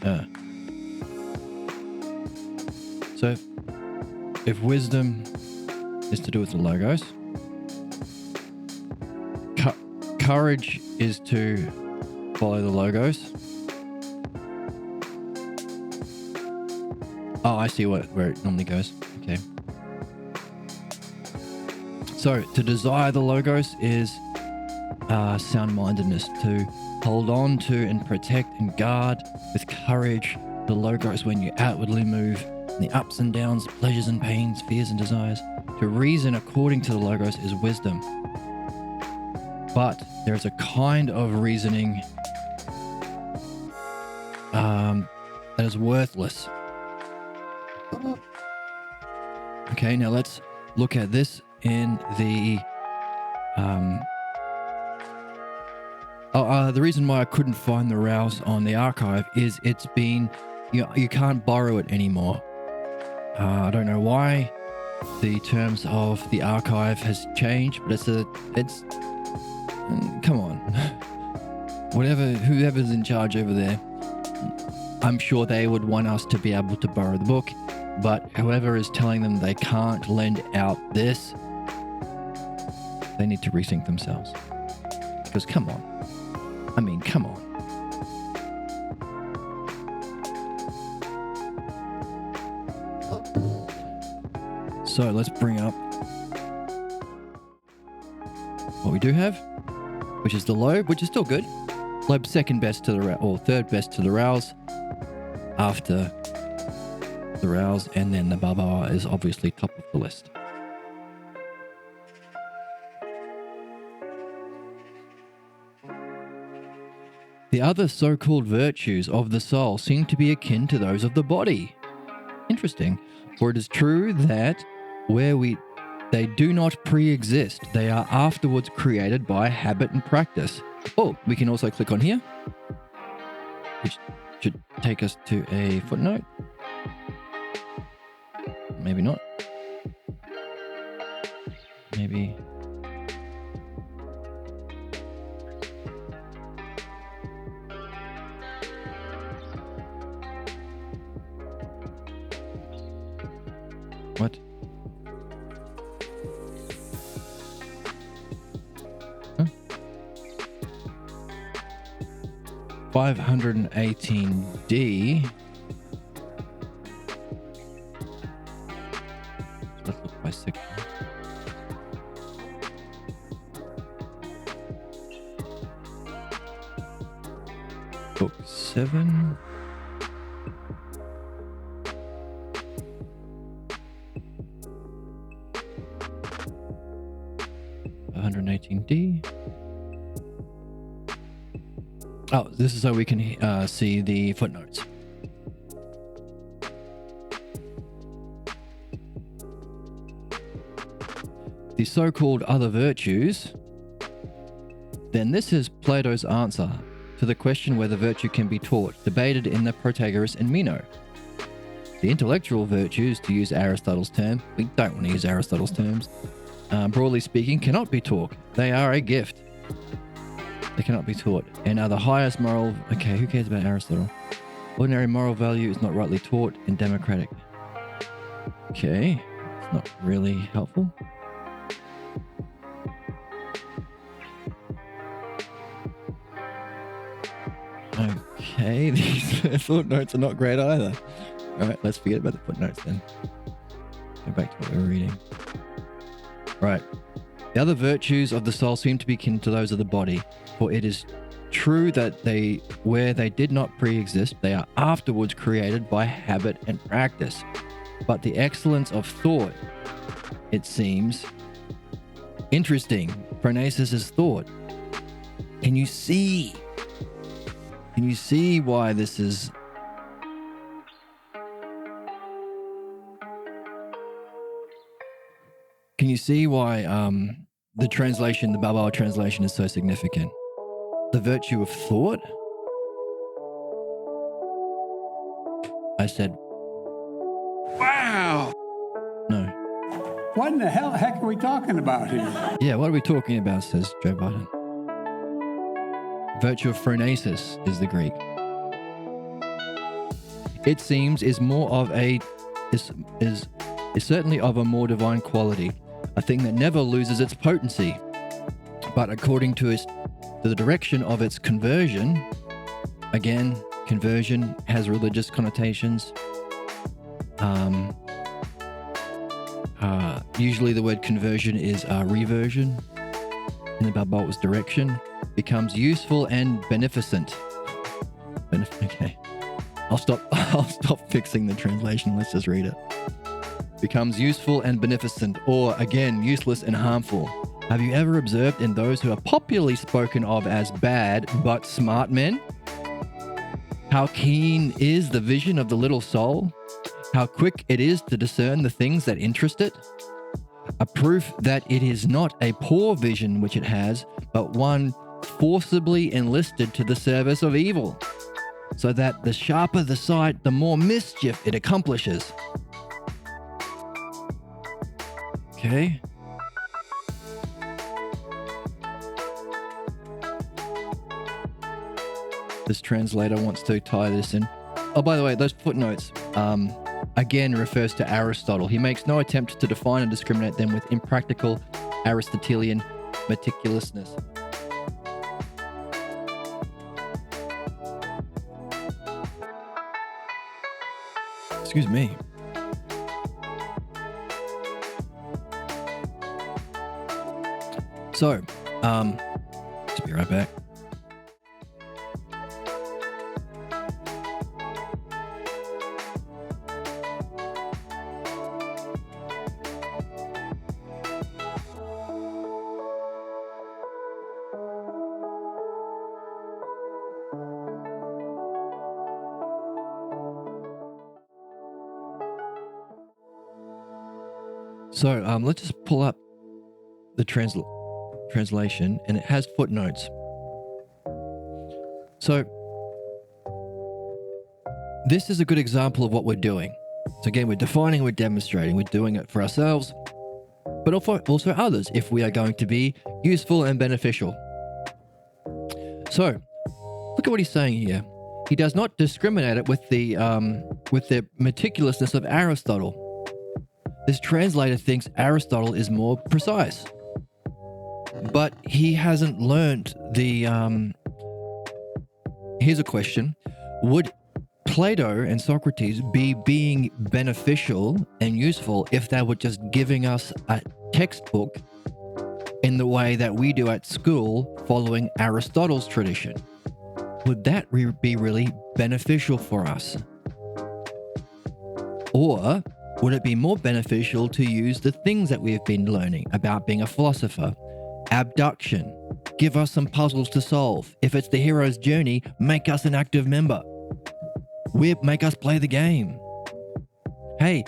on? So if wisdom is to do with the logos, courage is to follow the logos. Oh, I see where it normally goes. Okay. So to desire the logos is sound-mindedness, to hold on to and protect and guard with courage the logos when you outwardly move, the ups and downs, pleasures and pains, fears and desires. To reason according to the logos is wisdom. But there's a kind of reasoning that is worthless. Okay, now let's look at this in the the reason why I couldn't find the rouse on the archive is it's been, you can't borrow it anymore. I don't know why the terms of the archive has changed, but it's come on. Whoever's in charge over there, I'm sure they would want us to be able to borrow the book, but whoever is telling them they can't lend out this, they need to rethink themselves. Because come on. I mean, come on. So let's bring up what we do have, which is the lobe, which is still good. Lobe second best to the or third best to the rouse, after the rouse, and then the baba is obviously top of the list. The other so-called virtues of the soul seem to be akin to those of the body. Interesting. For it is true that they do not pre-exist, they are afterwards created by habit and practice. Oh, we can also click on here, which should take us to a footnote. Maybe not. Maybe. What? Huh? 518D. Let's look by section. Book 7. D. Oh, this is so we can see the footnotes. The so-called other virtues. Then this is Plato's answer to the question whether virtue can be taught, debated in the Protagoras and Meno. The intellectual virtues, to use Aristotle's term, we don't want to use Aristotle's terms, broadly speaking, cannot be taught. They are a gift. They cannot be taught, and are the highest moral... Okay, who cares about Aristotle? Ordinary moral value is not rightly taught and democratic. Okay, it's not really helpful. Okay, these footnotes are not great either. All right, let's forget about the footnotes then. Go back to what we were reading. Right. The other virtues of the soul seem to be akin to those of the body, for it is true that where they did not pre-exist, they are afterwards created by habit and practice. But the excellence of thought, it seems, interesting. Phronesis is thought. Can you see? Can you see why this is... Can you see why the translation, the Balboa translation, is so significant? The virtue of thought? I said, wow! No. What in the heck are we talking about here? Yeah, what are we talking about, says Joe Biden. Virtue of phronesis is the Greek. It seems is more of a... is certainly of a more divine quality, a thing that never loses its potency, but according to the direction of its conversion, again, conversion has religious connotations. Usually the word conversion is reversion in the Balboa's direction, becomes useful and beneficent. Okay, I'll stop fixing the translation. Let's just read it. Becomes useful and beneficent, or again, useless and harmful. Have you ever observed in those who are popularly spoken of as bad but smart men? How keen is the vision of the little soul? How quick it is to discern the things that interest it? A proof that it is not a poor vision which it has, but one forcibly enlisted to the service of evil, so that the sharper the sight, the more mischief it accomplishes. Okay. This translator wants to tie this in. Oh, by the way, those footnotes, again refers to Aristotle. He makes no attempt to define and discriminate them with impractical Aristotelian meticulousness. Excuse me. So, just be right back. So, let's just pull up the translation, and it has footnotes. So this is a good example of what we're doing. So again, we're defining, we're demonstrating, we're doing it for ourselves, but also others if we are going to be useful and beneficial. So look at what he's saying here. He does not discriminate it with the meticulousness of Aristotle. This translator thinks Aristotle is more precise, but he hasn't learned the... Here's a question. Would Plato and Socrates be being beneficial and useful if they were just giving us a textbook in the way that we do at school following Aristotle's tradition? Would that be really beneficial for us? Or would it be more beneficial to use the things that we've been learning about being a philosopher? Abduction. Give us some puzzles to solve. If it's the hero's journey, make us an active member. Make us play the game. Hey,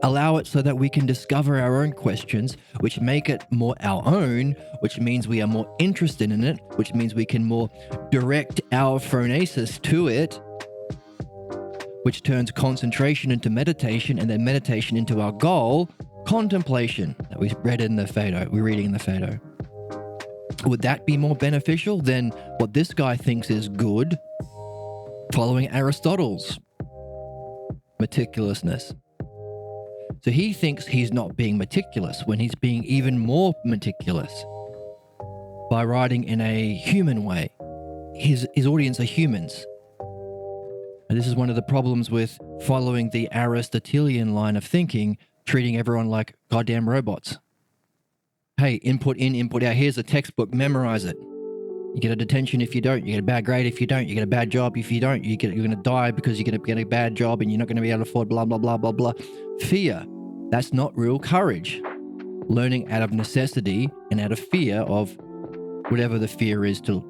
allow it so that we can discover our own questions, which make it more our own, which means we are more interested in it, which means we can more direct our phronesis to it, which turns concentration into meditation, and then meditation into our goal, contemplation, that we read in the Phaedo. We're reading in the Phaedo. Would that be more beneficial than what this guy thinks is good, following Aristotle's meticulousness? So he thinks he's not being meticulous when he's being even more meticulous by writing in a human way. His audience are humans. And this is one of the problems with following the Aristotelian line of thinking, treating everyone like goddamn robots. Hey, input in, input out. Here's a textbook, memorize it. You get a detention if you don't. You get a bad grade if you don't. You get a bad job if you don't. You're going to die because you're going to get a bad job and you're not going to be able to afford blah, blah, blah, blah, blah. Fear. That's not real courage. Learning out of necessity and out of fear of whatever the fear is to,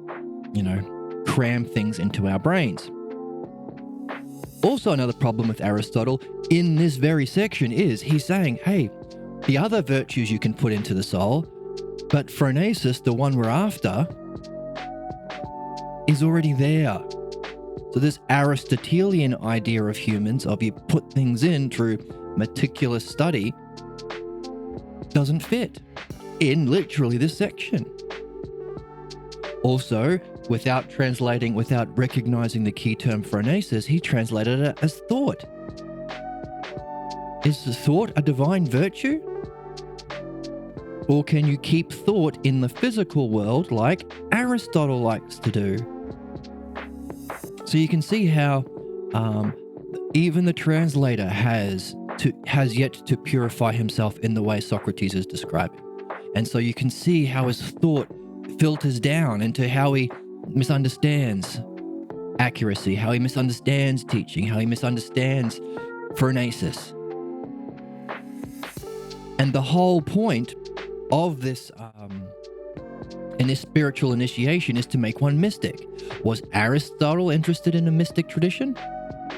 cram things into our brains. Also, another problem with Aristotle in this very section is he's saying, hey, the other virtues you can put into the soul, but phronesis, the one we're after, is already there. So this Aristotelian idea of humans, of you put things in through meticulous study, doesn't fit in literally this section. Also, without recognizing the key term phronesis, he translated it as thought. Is thought a divine virtue? Or can you keep thought in the physical world like Aristotle likes to do? So you can see how even the translator has yet to purify himself in the way Socrates is describing. And so you can see how his thought filters down into how he misunderstands accuracy, how he misunderstands teaching, how he misunderstands phronesis. And the whole point of this in this spiritual initiation is to make one mystic. Was Aristotle interested in a mystic tradition?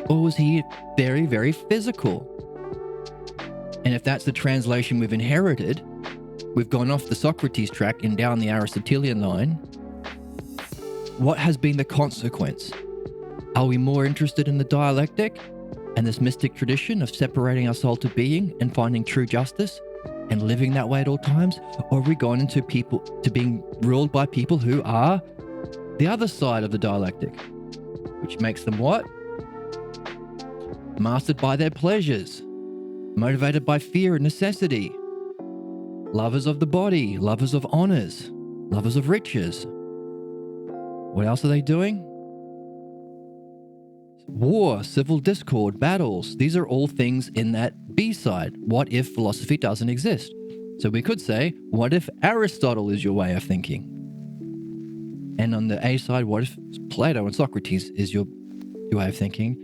Or was he very, very physical? And if that's the translation we've inherited, we've gone off the Socrates track and down the Aristotelian line. What has been the consequence? Are we more interested in the dialectic and this mystic tradition of separating our soul to being and finding true justice and living that way at all times? Or have we gone into being ruled by people who are the other side of the dialectic, which makes them what? Mastered by their pleasures, motivated by fear and necessity, lovers of the body, lovers of honors, lovers of riches. What else are they doing? War, civil discord, battles. These are all things in that B side. What if philosophy doesn't exist? So we could say, what if Aristotle is your way of thinking? And on the A side, what if Plato and Socrates is your way of thinking?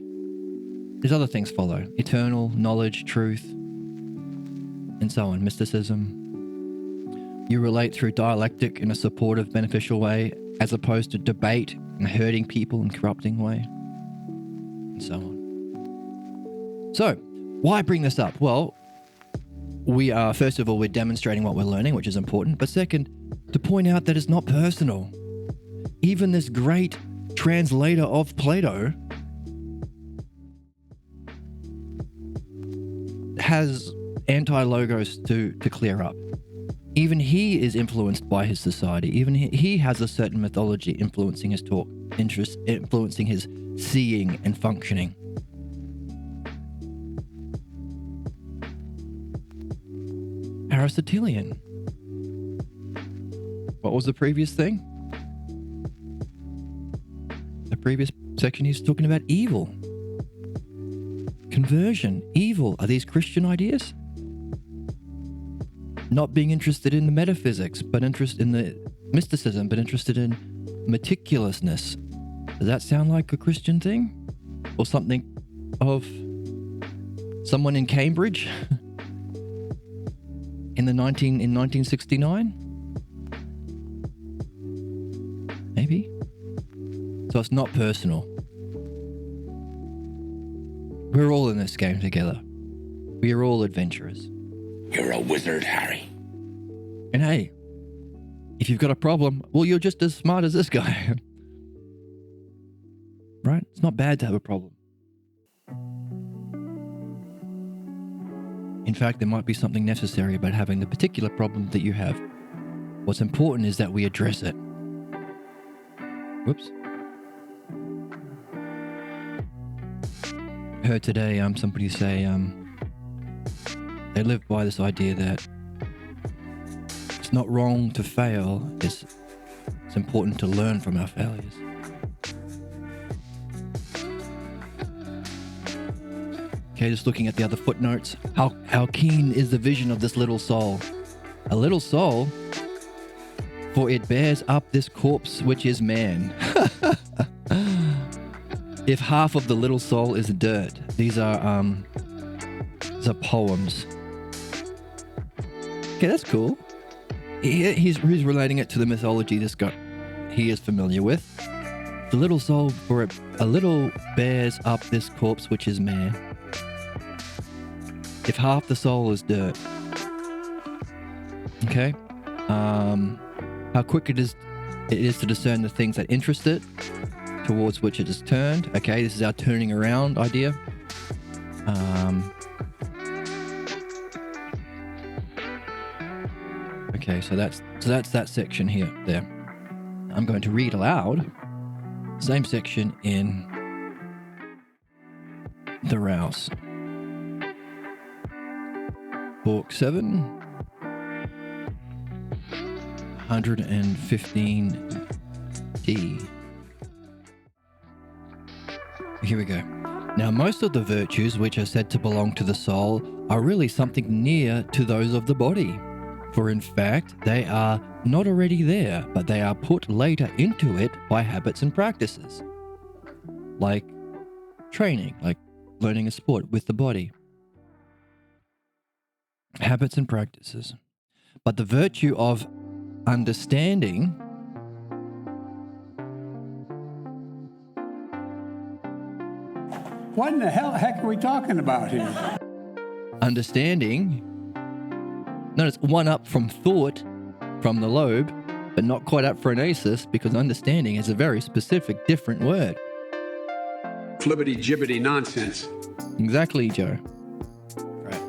These other things follow. Eternal knowledge, truth, and so on. Mysticism. You relate through dialectic in a supportive, beneficial way, as opposed to debate and hurting people in a corrupting way, and so on. So, why bring this up? Well, first of all, we're demonstrating what we're learning, which is important. But second, to point out that it's not personal. Even this great translator of Plato has anti-logos to clear up. Even he is influenced by his society. Even he has a certain mythology influencing his talk, influencing his seeing and functioning. Aristotelian. What was the previous thing? The previous section he's talking about evil. Conversion, evil. Are these Christian ideas? Not being interested in the metaphysics, but interested in the mysticism, but interested in meticulousness. Does that sound like a Christian thing? Or something of someone in Cambridge in 1969? Maybe. So it's not personal. We're all in this game together. We are all adventurers. You're a wizard, Harry. And hey, if you've got a problem, well, you're just as smart as this guy. Right? It's not bad to have a problem. In fact, there might be something necessary about having the particular problem that you have. What's important is that we address it. Whoops. I heard today somebody say they live by this idea that it's not wrong to fail, it's important to learn from our failures. Okay, just looking at the other footnotes. How keen is the vision of this little soul? A little soul, for it bears up this corpse which is man. If half of the little soul is dirt, these are poems. Okay, that's cool. he's relating it to the mythology this guy he is familiar with. The little soul for a little bears up this corpse which is man. If half the soul is dirt. Okay? How quick it is to discern the things that interest it, towards which it is turned. Okay, this is our turning around idea. Okay, so that's that section here. There. I'm going to read aloud. Same section in the Rouse. Book 7. 115D. Here we go. Now, most of the virtues which are said to belong to the soul are really something near to those of the body. For in fact, they are not already there, but they are put later into it by habits and practices. Like training, like learning a sport with the body. Habits and practices. But the virtue of understanding What in the heck are we talking about here? Understanding. Notice one up from thought from the lobe, but not quite up for phronesis because understanding is a very specific, different word. Flibbity-gibbity nonsense. Exactly, Joe. Right.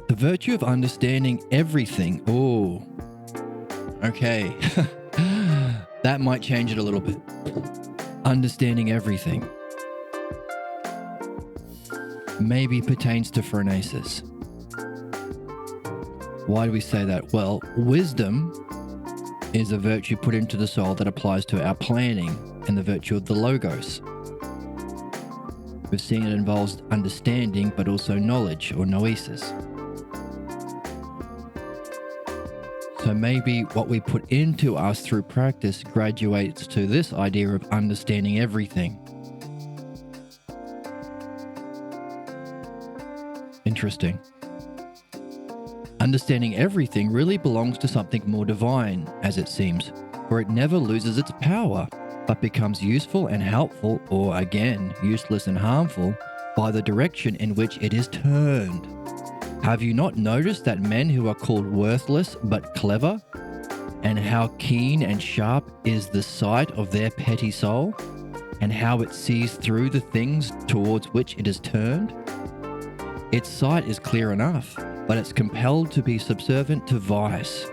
The virtue of understanding everything. Oh, okay. That might change it a little bit. Understanding everything. Maybe pertains to phronesis. Why do we say that? Well, wisdom is a virtue put into the soul that applies to our planning and the virtue of the logos. We've seen it involves understanding, but also knowledge or noesis. So maybe what we put into us through practice graduates to this idea of understanding everything. Interesting. Understanding everything really belongs to something more divine, as it seems, for it never loses its power, but becomes useful and helpful, or again, useless and harmful, by the direction in which it is turned. Have you not noticed that men who are called worthless but clever, and how keen and sharp is the sight of their petty soul, and how it sees through the things towards which it is turned? Its sight is clear enough, but it's compelled to be subservient to vice,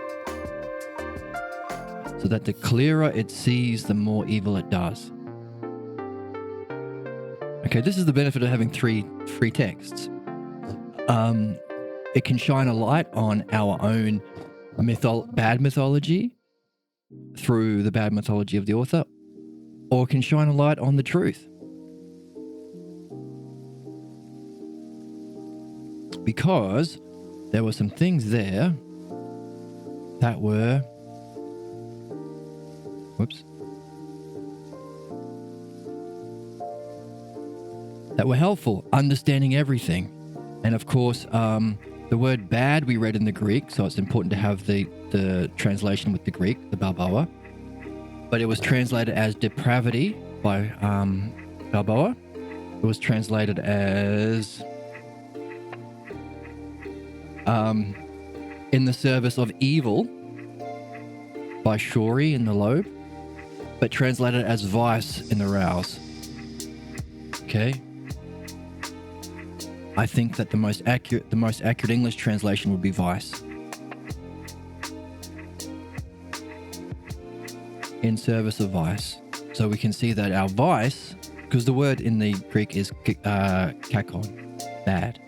so that the clearer it sees, the more evil it does. Okay, this is the benefit of having three texts. It can shine a light on our own bad mythology through the bad mythology of the author, or it can shine a light on the truth. Because there were some things there that were, that were helpful, understanding everything. And of course, the word bad we read in the Greek, so it's important to have the translation with the Greek, the Balboa. But it was translated as depravity by Balboa. It was translated as in the service of evil by Shori in the Lobe, but translated as vice in the Rouse. Okay. I think that the most accurate English translation would be vice. In service of vice. So we can see that our vice, because the word in the Greek is kakon, bad.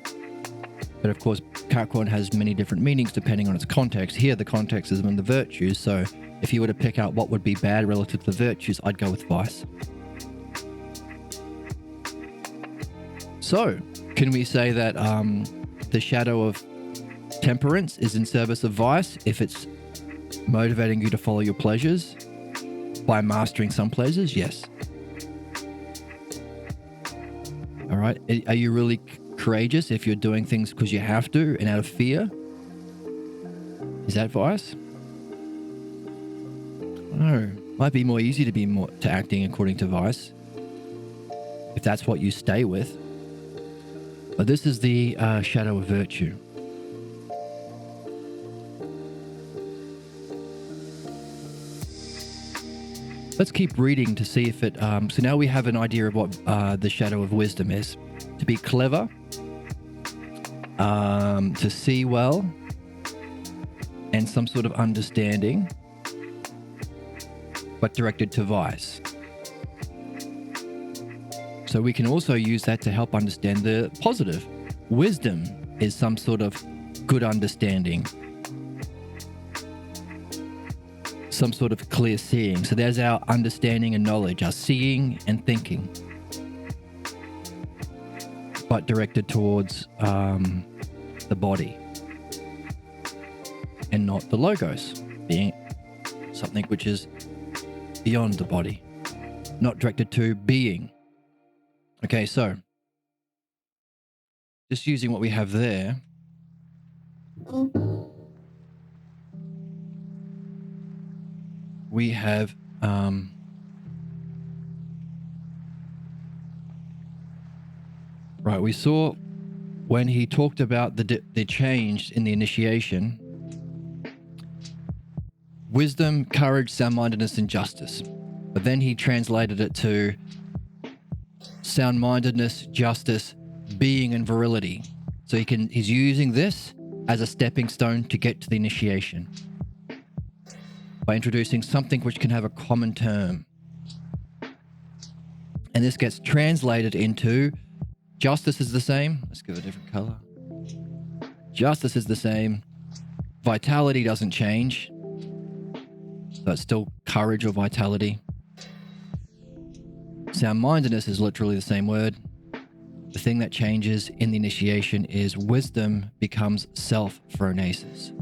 But of course, kakon has many different meanings depending on its context. Here, the context is in the virtues. So if you were to pick out what would be bad relative to the virtues, I'd go with vice. So, can we say that the shadow of temperance is in service of vice if it's motivating you to follow your pleasures by mastering some pleasures? Yes. All right. Are you really courageous if you're doing things because you have to and out of fear? Is that vice? No. Might be more easy to acting according to vice, if that's what you stay with. But this is the shadow of virtue. Let's keep reading to see if it... so now we have an idea of what the shadow of wisdom is. To be clever, to see well, and some sort of understanding, but directed to vice. So we can also use that to help understand the positive. Wisdom is some sort of good understanding, some sort of clear seeing. So there's our understanding and knowledge, our seeing and thinking, but directed towards the body and not the logos, being something which is beyond the body, not directed to being. Okay, so just using what we have there. We have right, we saw when he talked about the change in the initiation: wisdom, courage, sound-mindedness, and justice. But then he translated it to sound-mindedness, justice, being, and virility. So he's using this as a stepping stone to get to the initiation by introducing something which can have a common term. And this gets translated into justice is the same. Let's give it a different color. Justice is the same. Vitality doesn't change. So it's still courage or vitality. Sound-mindedness is literally the same word. The thing that changes in the initiation is wisdom becomes self-phronesis.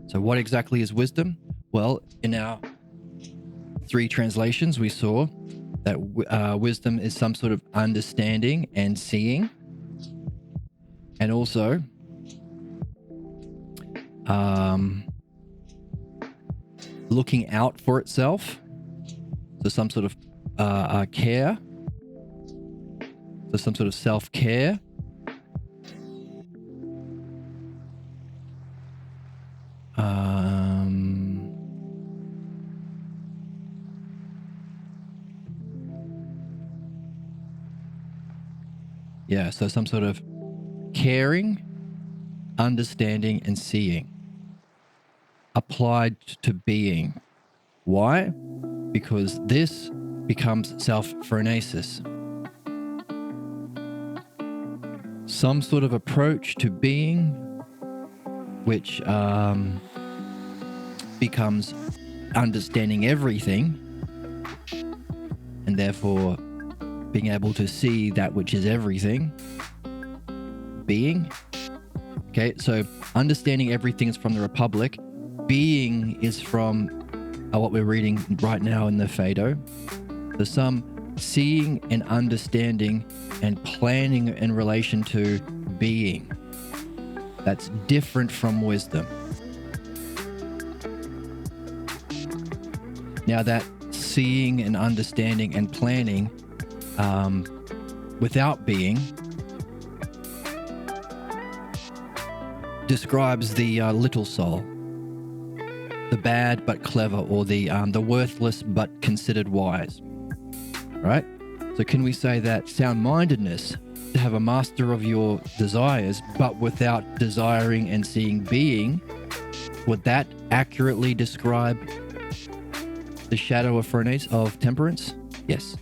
So what exactly is wisdom? Well, in our 3 translations, we saw that wisdom is some sort of understanding and seeing, and also looking out for itself. So some sort of care. So some sort of self-care. Yeah, so some sort of caring, understanding, and seeing applied to being. Why? Because this becomes self-phronesis. Some sort of approach to being which becomes understanding everything, and therefore being able to see that which is everything, being. Okay, so understanding everything is from the Republic. Being is from what we're reading right now in the Phaedo. There's some seeing and understanding and planning in relation to being. That's different from wisdom. Now that seeing and understanding and planning without being describes the little soul, the bad but clever, or the worthless but considered wise. Right? So can we say that sound-mindedness, to have a master of your desires but without desiring and seeing being, would that accurately describe the shadow of temperance? Yes.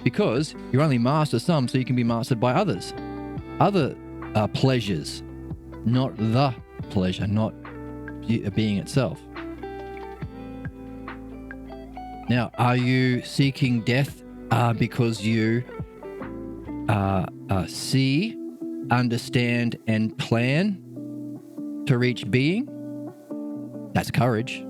Because you only master some so you can be mastered by others. Other pleasures, not the pleasure, not being itself. Now, are you seeking death because you see, understand, and plan to reach being? That's courage.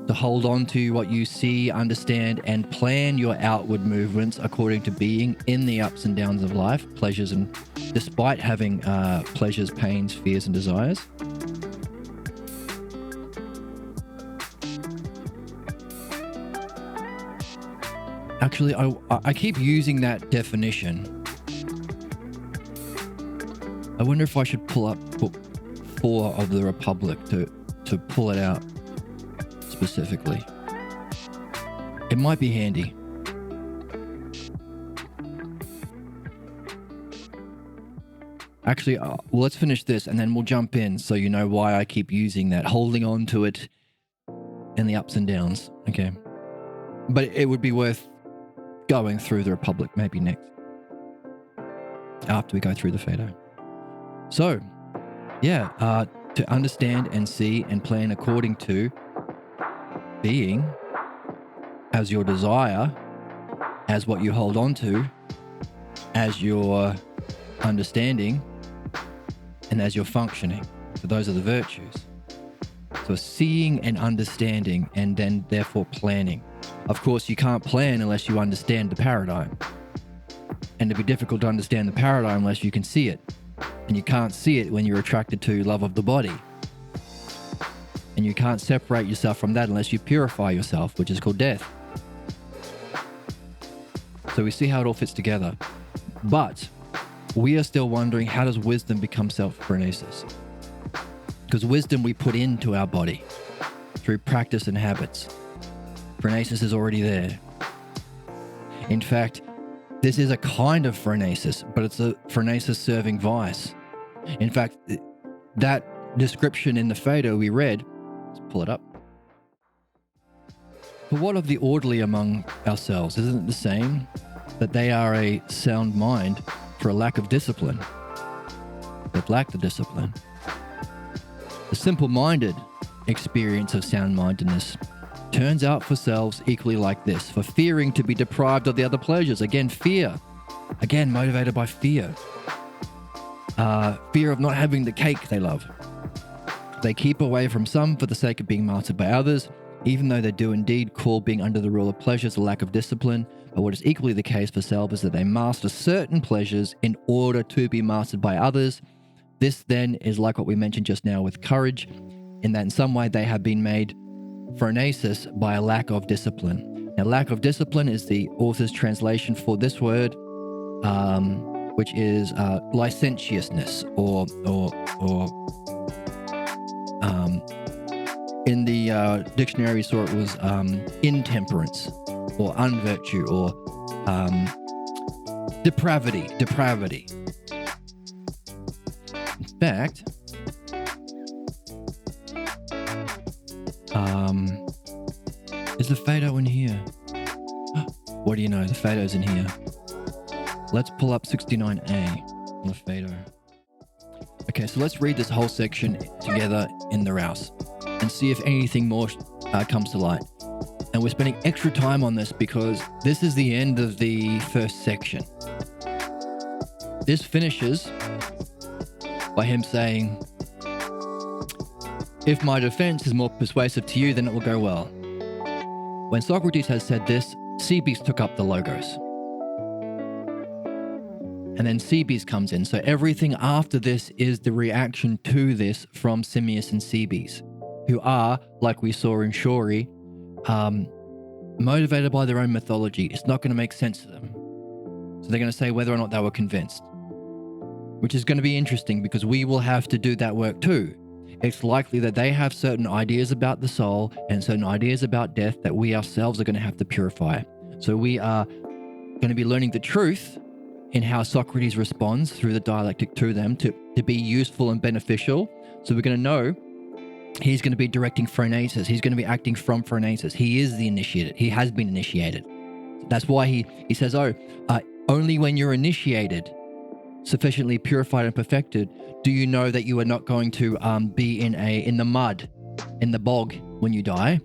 to hold on to what you see, understand, and plan your outward movements according to being in the ups and downs of life, pleasures and despite having pleasures, pains, fears, and desires. Actually, I keep using that definition. I wonder if I should pull up book 4 of the Republic to pull it out specifically. It might be handy. Actually, well, let's finish this and then we'll jump in so you know why I keep using that, holding on to it in the ups and downs. Okay. But it would be worth going through the Republic maybe next, after we go through the Phaedo. So, yeah, to understand and see and plan according to being as your desire, as what you hold on to, as your understanding, and as your functioning. So those are the virtues. So seeing and understanding, and then therefore planning. Of course, you can't plan unless you understand the paradigm. And it'd be difficult to understand the paradigm unless you can see it. And you can't see it when you're attracted to love of the body. And you can't separate yourself from that unless you purify yourself, which is called death. So we see how it all fits together. But we are still wondering, how does wisdom become self-phronesis? Because wisdom we put into our body through practice and habits. Phronesis is already there. In fact, this is a kind of phronesis, but it's a phronesis serving vice. In fact, that description in the Phaedo we read, let's pull it up. But what of the orderly among ourselves? Isn't it the same that they are a sound mind for a lack of discipline, but lack the discipline? The simple-minded experience of sound-mindedness turns out for selves equally like this, for fearing to be deprived of the other pleasures. Again, fear. Again, motivated by fear. Fear of not having the cake they love. They keep away from some for the sake of being mastered by others, even though they do indeed call being under the rule of pleasures a lack of discipline. But what is equally the case for selves is that they master certain pleasures in order to be mastered by others. This then is like what we mentioned just now with courage, in that in some way they have been made phronesis by a lack of discipline. Now, lack of discipline is the author's translation for this word, which is licentiousness, or in the dictionary we saw it was intemperance, or unvirtue, or depravity. In fact, is the Phaedo in here? What do you know? The Phaedo's in here. Let's pull up 69a on the Phaedo. Okay, so let's read this whole section together in the Rouse and see if anything more comes to light. And we're spending extra time on this because this is the end of the first section. This finishes by him saying, "If my defense is more persuasive to you, then it will go well." When Socrates has said this, Cebes took up the Logos. And then Cebes comes in. So everything after this is the reaction to this from Simmias and Cebes, who are, like we saw in Shori, motivated by their own mythology. It's not going to make sense to them. So they're going to say whether or not they were convinced, which is going to be interesting because we will have to do that work too. It's likely that they have certain ideas about the soul and certain ideas about death that we ourselves are going to have to purify. So we are going to be learning the truth in how Socrates responds through the dialectic to them to be useful and beneficial. So we're going to know he's going to be directing phronesis. He's going to be acting from phronesis. He is the initiated. He has been initiated. That's why he says, only when you're initiated, sufficiently purified and perfected, do you know that you are not going to be in the mud, in the bog when you die.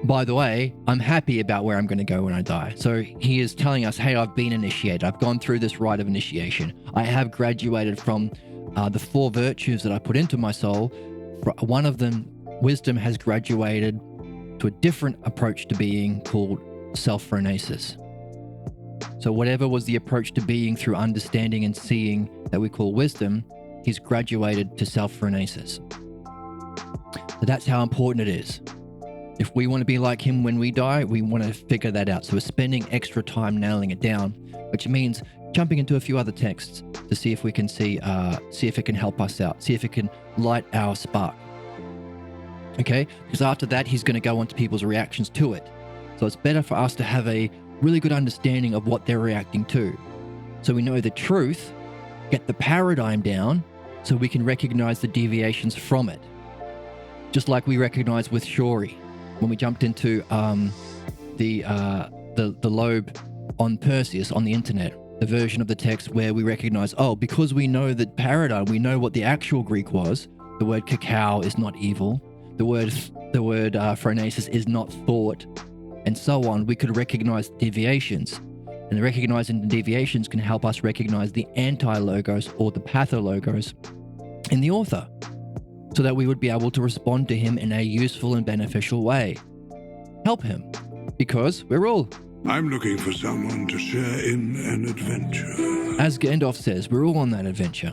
By the way, I'm happy about where I'm going to go when I die. So he is telling us, hey, I've been initiated. I've gone through this rite of initiation. I have graduated from the 4 virtues that I put into my soul. One of them, wisdom, has graduated to a different approach to being called self-phronesis. So whatever was the approach to being through understanding and seeing that we call wisdom, he's graduated to self-phronesis. So that's how important it is. If we want to be like him when we die, we want to figure that out. So we're spending extra time nailing it down, which means jumping into a few other texts to see if we can see if it can help us out, see if it can light our spark. Okay? Because after that, he's going to go on to people's reactions to it. So it's better for us to have a really good understanding of what they're reacting to. So we know the truth, get the paradigm down, so we can recognize the deviations from it. Just like we recognize with Shori, when we jumped into the lobe on Perseus on the internet, the version of the text where we recognize, oh, because we know the paradigm, we know what the actual Greek was. The word cacao is not evil. The word phronesis is not thought, and so on. We could recognize deviations, and recognizing the deviations can help us recognize the anti-logos or the pathologos in the author, so that we would be able to respond to him in a useful and beneficial way. Help him, because we're all... I'm looking for someone to share in an adventure. As Gandalf says, we're all on that adventure.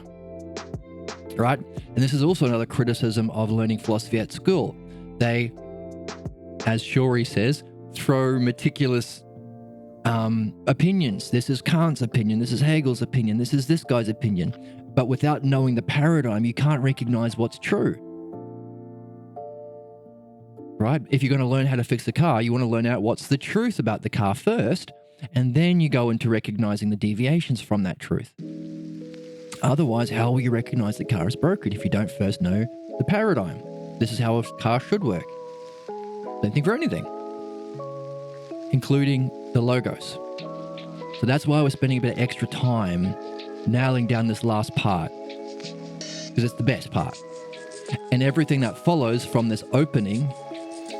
Right? And this is also another criticism of learning philosophy at school. They, as Shori says, throw meticulous opinions. This is Kant's opinion. This is Hegel's opinion. This is this guy's opinion. But without knowing the paradigm, you can't recognize what's true. Right? If you're going to learn how to fix a car, you want to learn out what's the truth about the car first, and then you go into recognizing the deviations from that truth. Otherwise, how will you recognize the car is broken if you don't first know the paradigm? This is how a car should work. Same thing for anything, including the logos. So that's why we're spending a bit of extra time nailing down this last part, because it's the best part. And everything that follows from this opening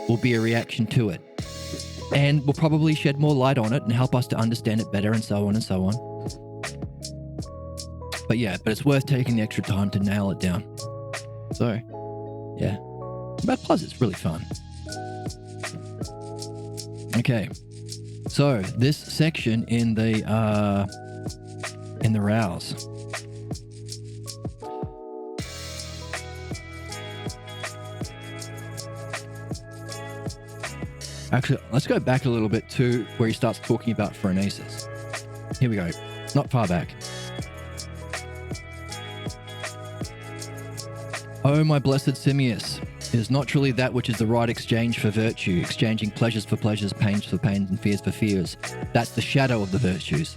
will be a reaction to it. And will probably shed more light on it and help us to understand it better, and so on and so on. But it's worth taking the extra time to nail it down. So, yeah. But plus, it's really fun. Okay. So, this section in the rouse. Actually, let's go back a little bit to where he starts talking about phronesis. Here we go. Not far back. Oh, my blessed Simmias, it is not truly that which is the right exchange for virtue, exchanging pleasures for pleasures, pains for pains, and fears for fears. That's the shadow of the virtues.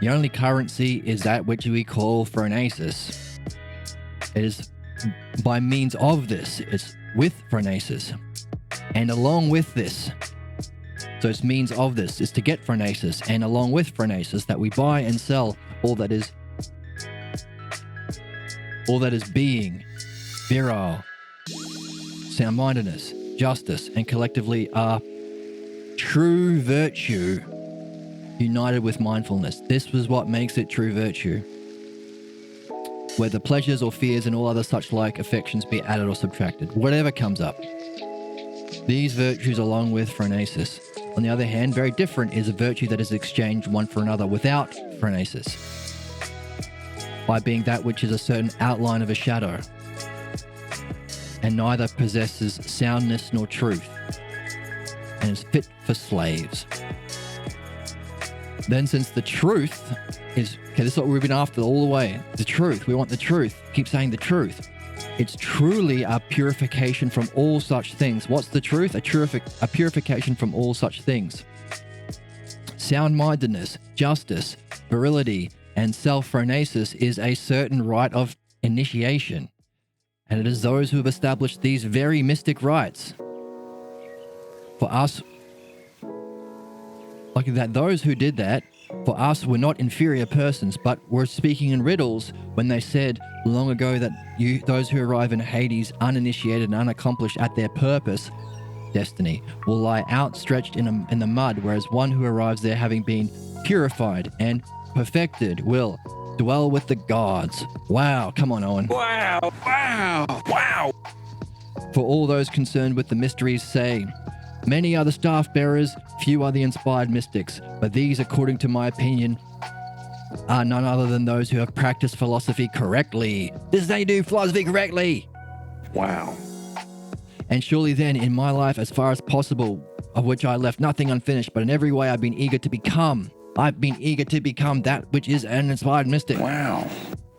The only currency is that which we call phronesis. It is by means of this, it's with phronesis. And along with this, so it's means of this, is to get phronesis, and along with phronesis, that we buy and sell all that is being, virile, sound-mindedness, justice, and collectively are true virtue united with mindfulness. This was what makes it true virtue. Whether pleasures or fears and all other such like affections be added or subtracted, whatever comes up. These virtues along with phronesis. On the other hand, very different is a virtue that is exchanged one for another without phronesis, by being that which is a certain outline of a shadow, and neither possesses soundness nor truth, and is fit for slaves. Then since the truth is, this is what we've been after all the way, the truth, we want the truth, keep saying the truth. It's truly a purification from all such things. What's the truth? A purification from all such things. Sound-mindedness, justice, virility, and self-phronesis is a certain rite of initiation. And it is those who have established these very mystic rites. For us, like that, those who did that, for us were not inferior persons, but were speaking in riddles when they said long ago that those who arrive in Hades uninitiated and unaccomplished at their purpose, destiny, will lie outstretched in the mud, whereas one who arrives there having been purified and perfected will dwell with the gods. Wow, come on, Owen. Wow, wow, wow. For all those concerned with the mysteries say, many are the staff bearers, few are the inspired mystics, but these, according to my opinion, are none other than those who have practiced philosophy correctly. This is how you do philosophy correctly. Wow. And surely then, in my life, as far as possible, of which I left nothing unfinished, but in every way I've been eager to become. I've been eager to become that which is an inspired mystic. Wow.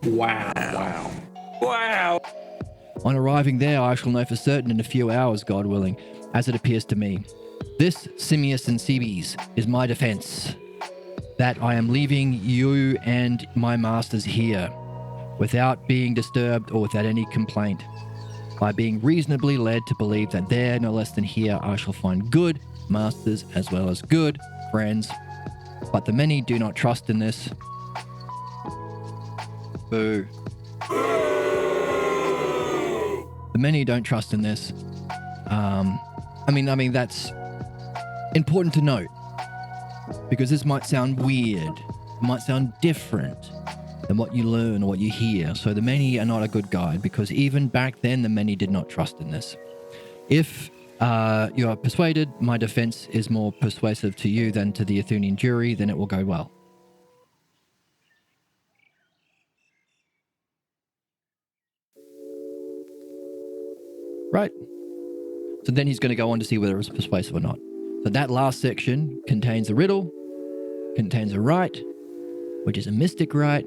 Wow. Wow. Wow. On arriving there, I shall know for certain in a few hours, God willing, as it appears to me. This, Simius and Cebes, is my defense, that I am leaving you and my masters here, without being disturbed or without any complaint, by being reasonably led to believe that there, no less than here, I shall find good masters as well as good friends. But the many do not trust in this. Boo. The many don't trust in this. I mean, that's important to note, because this might sound weird. It might sound different than what you learn or what you hear. So the many are not a good guide, because even back then, the many did not trust in this. If you are persuaded, my defense is more persuasive to you than to the Athenian jury, then it will go well. Right. So then he's going to go on to see whether it's persuasive or not. So that last section contains a riddle, contains a rite, which is a mystic rite,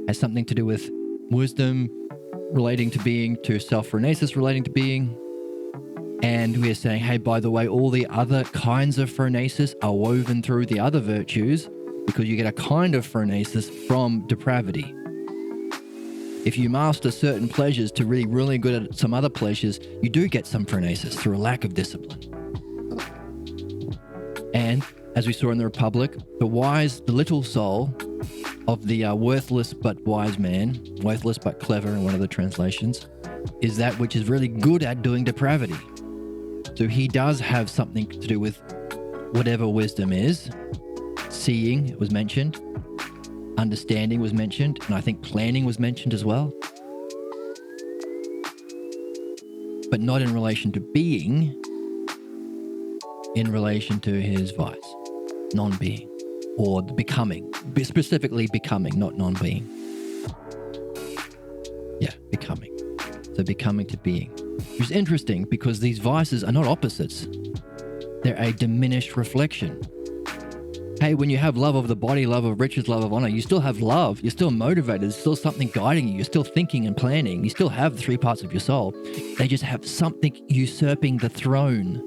has something to do with wisdom relating to being, to self-phronesis relating to being. And we are saying, hey, by the way, all the other kinds of phronesis are woven through the other virtues, because you get a kind of phronesis from depravity. If you master certain pleasures to really good at some other pleasures, you do get some phronesis through a lack of discipline. And as we saw in the Republic, the little soul of the worthless but wise man, worthless but clever in one of the translations, is that which is really good at doing depravity. So he does have something to do with whatever wisdom is. Seeing was mentioned. Understanding was mentioned. And I think planning was mentioned as well. But not in relation to being, in relation to his vice. Non-being. Or the becoming. Specifically becoming, not non-being. Yeah, becoming. So becoming to being. Which is interesting, because these vices are not opposites. They're a diminished reflection. Hey, when you have love of the body, love of riches, love of honor, you still have love. You're still motivated. There's still something guiding you. You're still thinking and planning. You still have the three parts of your soul. They just have something usurping the throne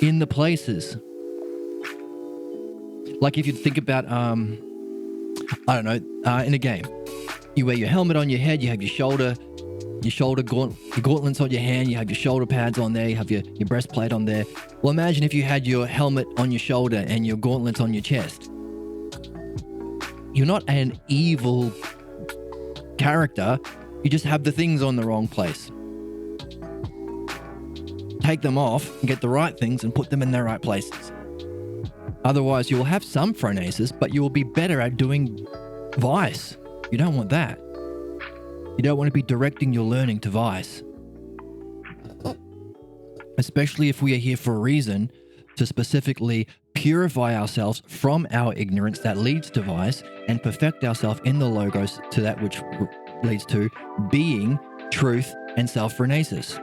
in the places. Like if you think about, I don't know, in a game, you wear your helmet on your head, you have your gauntlets on your hand, you have your shoulder pads on there, you have your breastplate on there. Well, imagine if you had your helmet on your shoulder and your gauntlets on your chest. You're not an evil character, you just have the things on the wrong place. Take them off and get the right things and put them in their right places. Otherwise, you will have some phronesis, but you will be better at doing vice. You don't want that. You don't want to be directing your learning to vice. Especially if we are here for a reason, to specifically purify ourselves from our ignorance that leads to vice and perfect ourselves in the logos to that which leads to being, truth, and self-phronesis,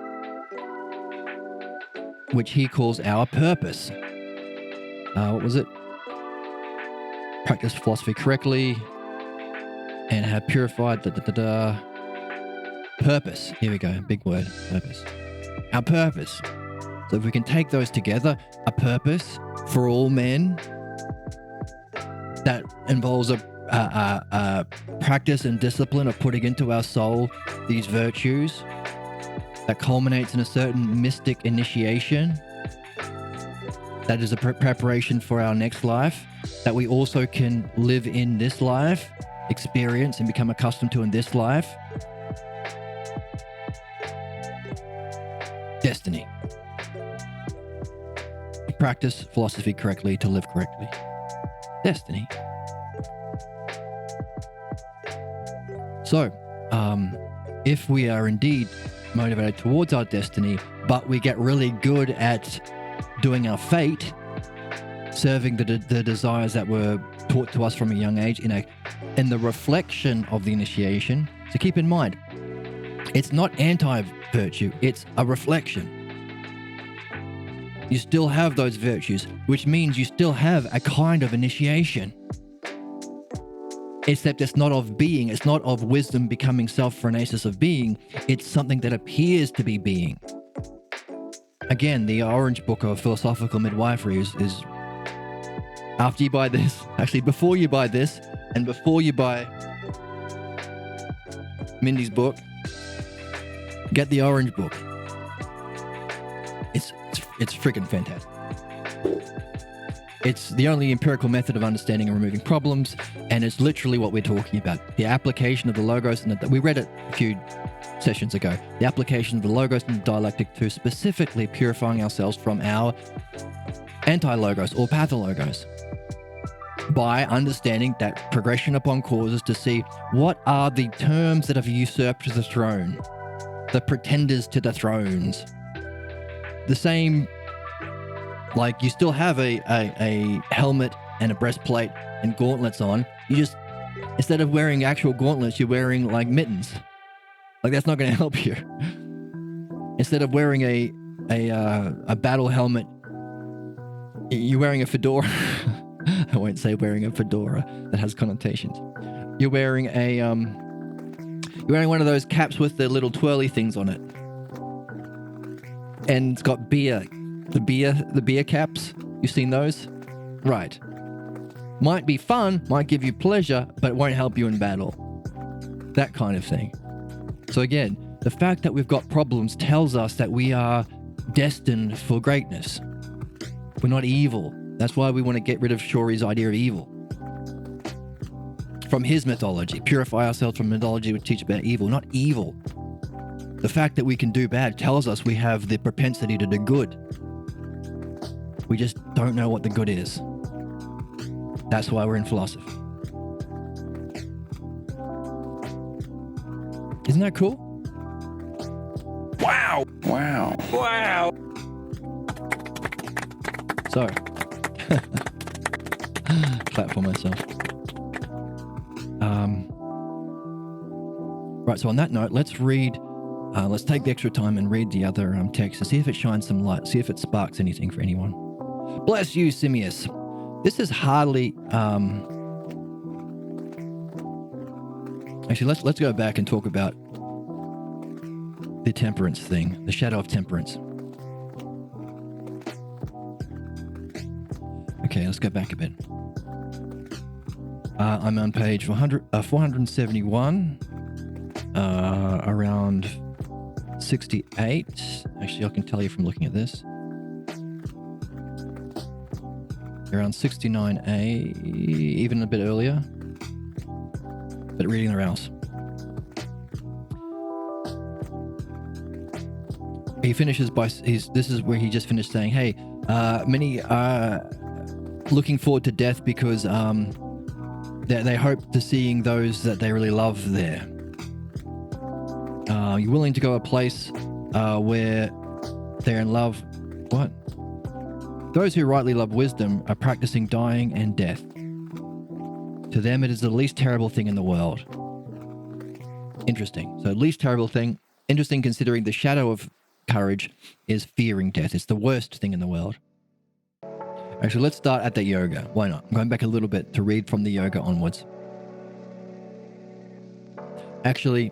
which he calls our purpose. What was it? Practice philosophy correctly and have purified purpose. Here we go. Big word. Purpose. Our purpose. So if we can take those together, a purpose for all men that involves a practice and discipline of putting into our soul these virtues that culminates in a certain mystic initiation that is a preparation for our next life, that we also can live in this life, experience and become accustomed to in this life. Destiny. Practice philosophy correctly to live correctly. Destiny. So, if we are indeed motivated towards our destiny, but we get really good at doing our fate, serving the desires that were taught to us from a young age in the reflection of the initiation. So keep in mind, it's not anti-virtue, it's a reflection. You still have those virtues, which means you still have a kind of initiation. Except it's not of being, it's not of wisdom becoming self-phronesis of being, it's something that appears to be being. Again, the Orange Book of Philosophical Midwifery is after you buy this, actually before you buy this, and before you buy Mindy's book, get the Orange Book. It's freaking fantastic. It's the only empirical method of understanding and removing problems, and it's literally what we're talking about. The application of the logos, and we read it a few sessions ago, the application of the logos and the dialectic to specifically purifying ourselves from our anti-logos or pathologos by understanding that progression upon causes to see what are the terms that have usurped the throne, the pretenders to the thrones. The same, like you still have a helmet and a breastplate and gauntlets on. You just, instead of wearing actual gauntlets, you're wearing like mittens. Like that's not going to help you. Instead of wearing a battle helmet, you're wearing a fedora. I won't say wearing a fedora, that has connotations. You're wearing one of those caps with the little twirly things on it. And it's got beer. The beer caps. You've seen those? Right. Might be fun, might give you pleasure, but it won't help you in battle. That kind of thing. So again, the fact that we've got problems tells us that we are destined for greatness. We're not evil. That's why we want to get rid of Shori's idea of evil. From his mythology, purify ourselves from mythology would teach about evil, not evil. The fact that we can do bad tells us we have the propensity to do good. We just don't know what the good is. That's why we're in philosophy. Isn't that cool? Wow. Wow. Wow. So, clap for myself. Right, so on that note, let's take the extra time and read the other text and see if it shines some light, see if it sparks anything for anyone. Bless you, Simius. This is hardly... Actually, let's go back and talk about the temperance thing, the shadow of temperance. Okay, let's go back a bit. I'm on page 471, around 68. Actually, I can tell you from looking at this. Around 69A, even a bit earlier. But reading the Rouse. He finishes by, this is where he just finished saying, hey, many are looking forward to death because they hope to seeing those that they really love there. You're willing to go a place where they're in love. What? Those who rightly love wisdom are practicing dying and death. To them, it is the least terrible thing in the world. Interesting. So, least terrible thing. Interesting considering the shadow of courage is fearing death. It's the worst thing in the world. Actually, let's start at the yoga. Why not? I'm going back a little bit to read from the yoga onwards. Actually,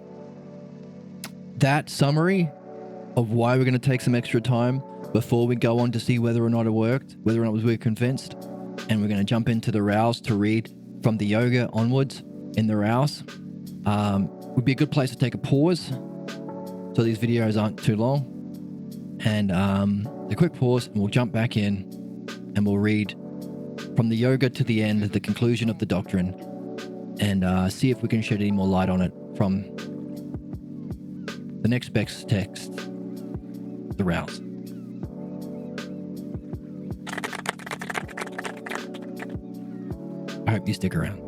that summary of why we're going to take some extra time before we go on to see whether or not it worked, whether or not we're convinced, and we're going to jump into the Rouse to read from the yoga onwards in the Rouse, would be a good place to take a pause so these videos aren't too long. And a quick pause, and we'll jump back in and we'll read from the yoga to the end, the conclusion of the doctrine, and see if we can shed any more light on it from the next best text, the Rouse. I hope you stick around.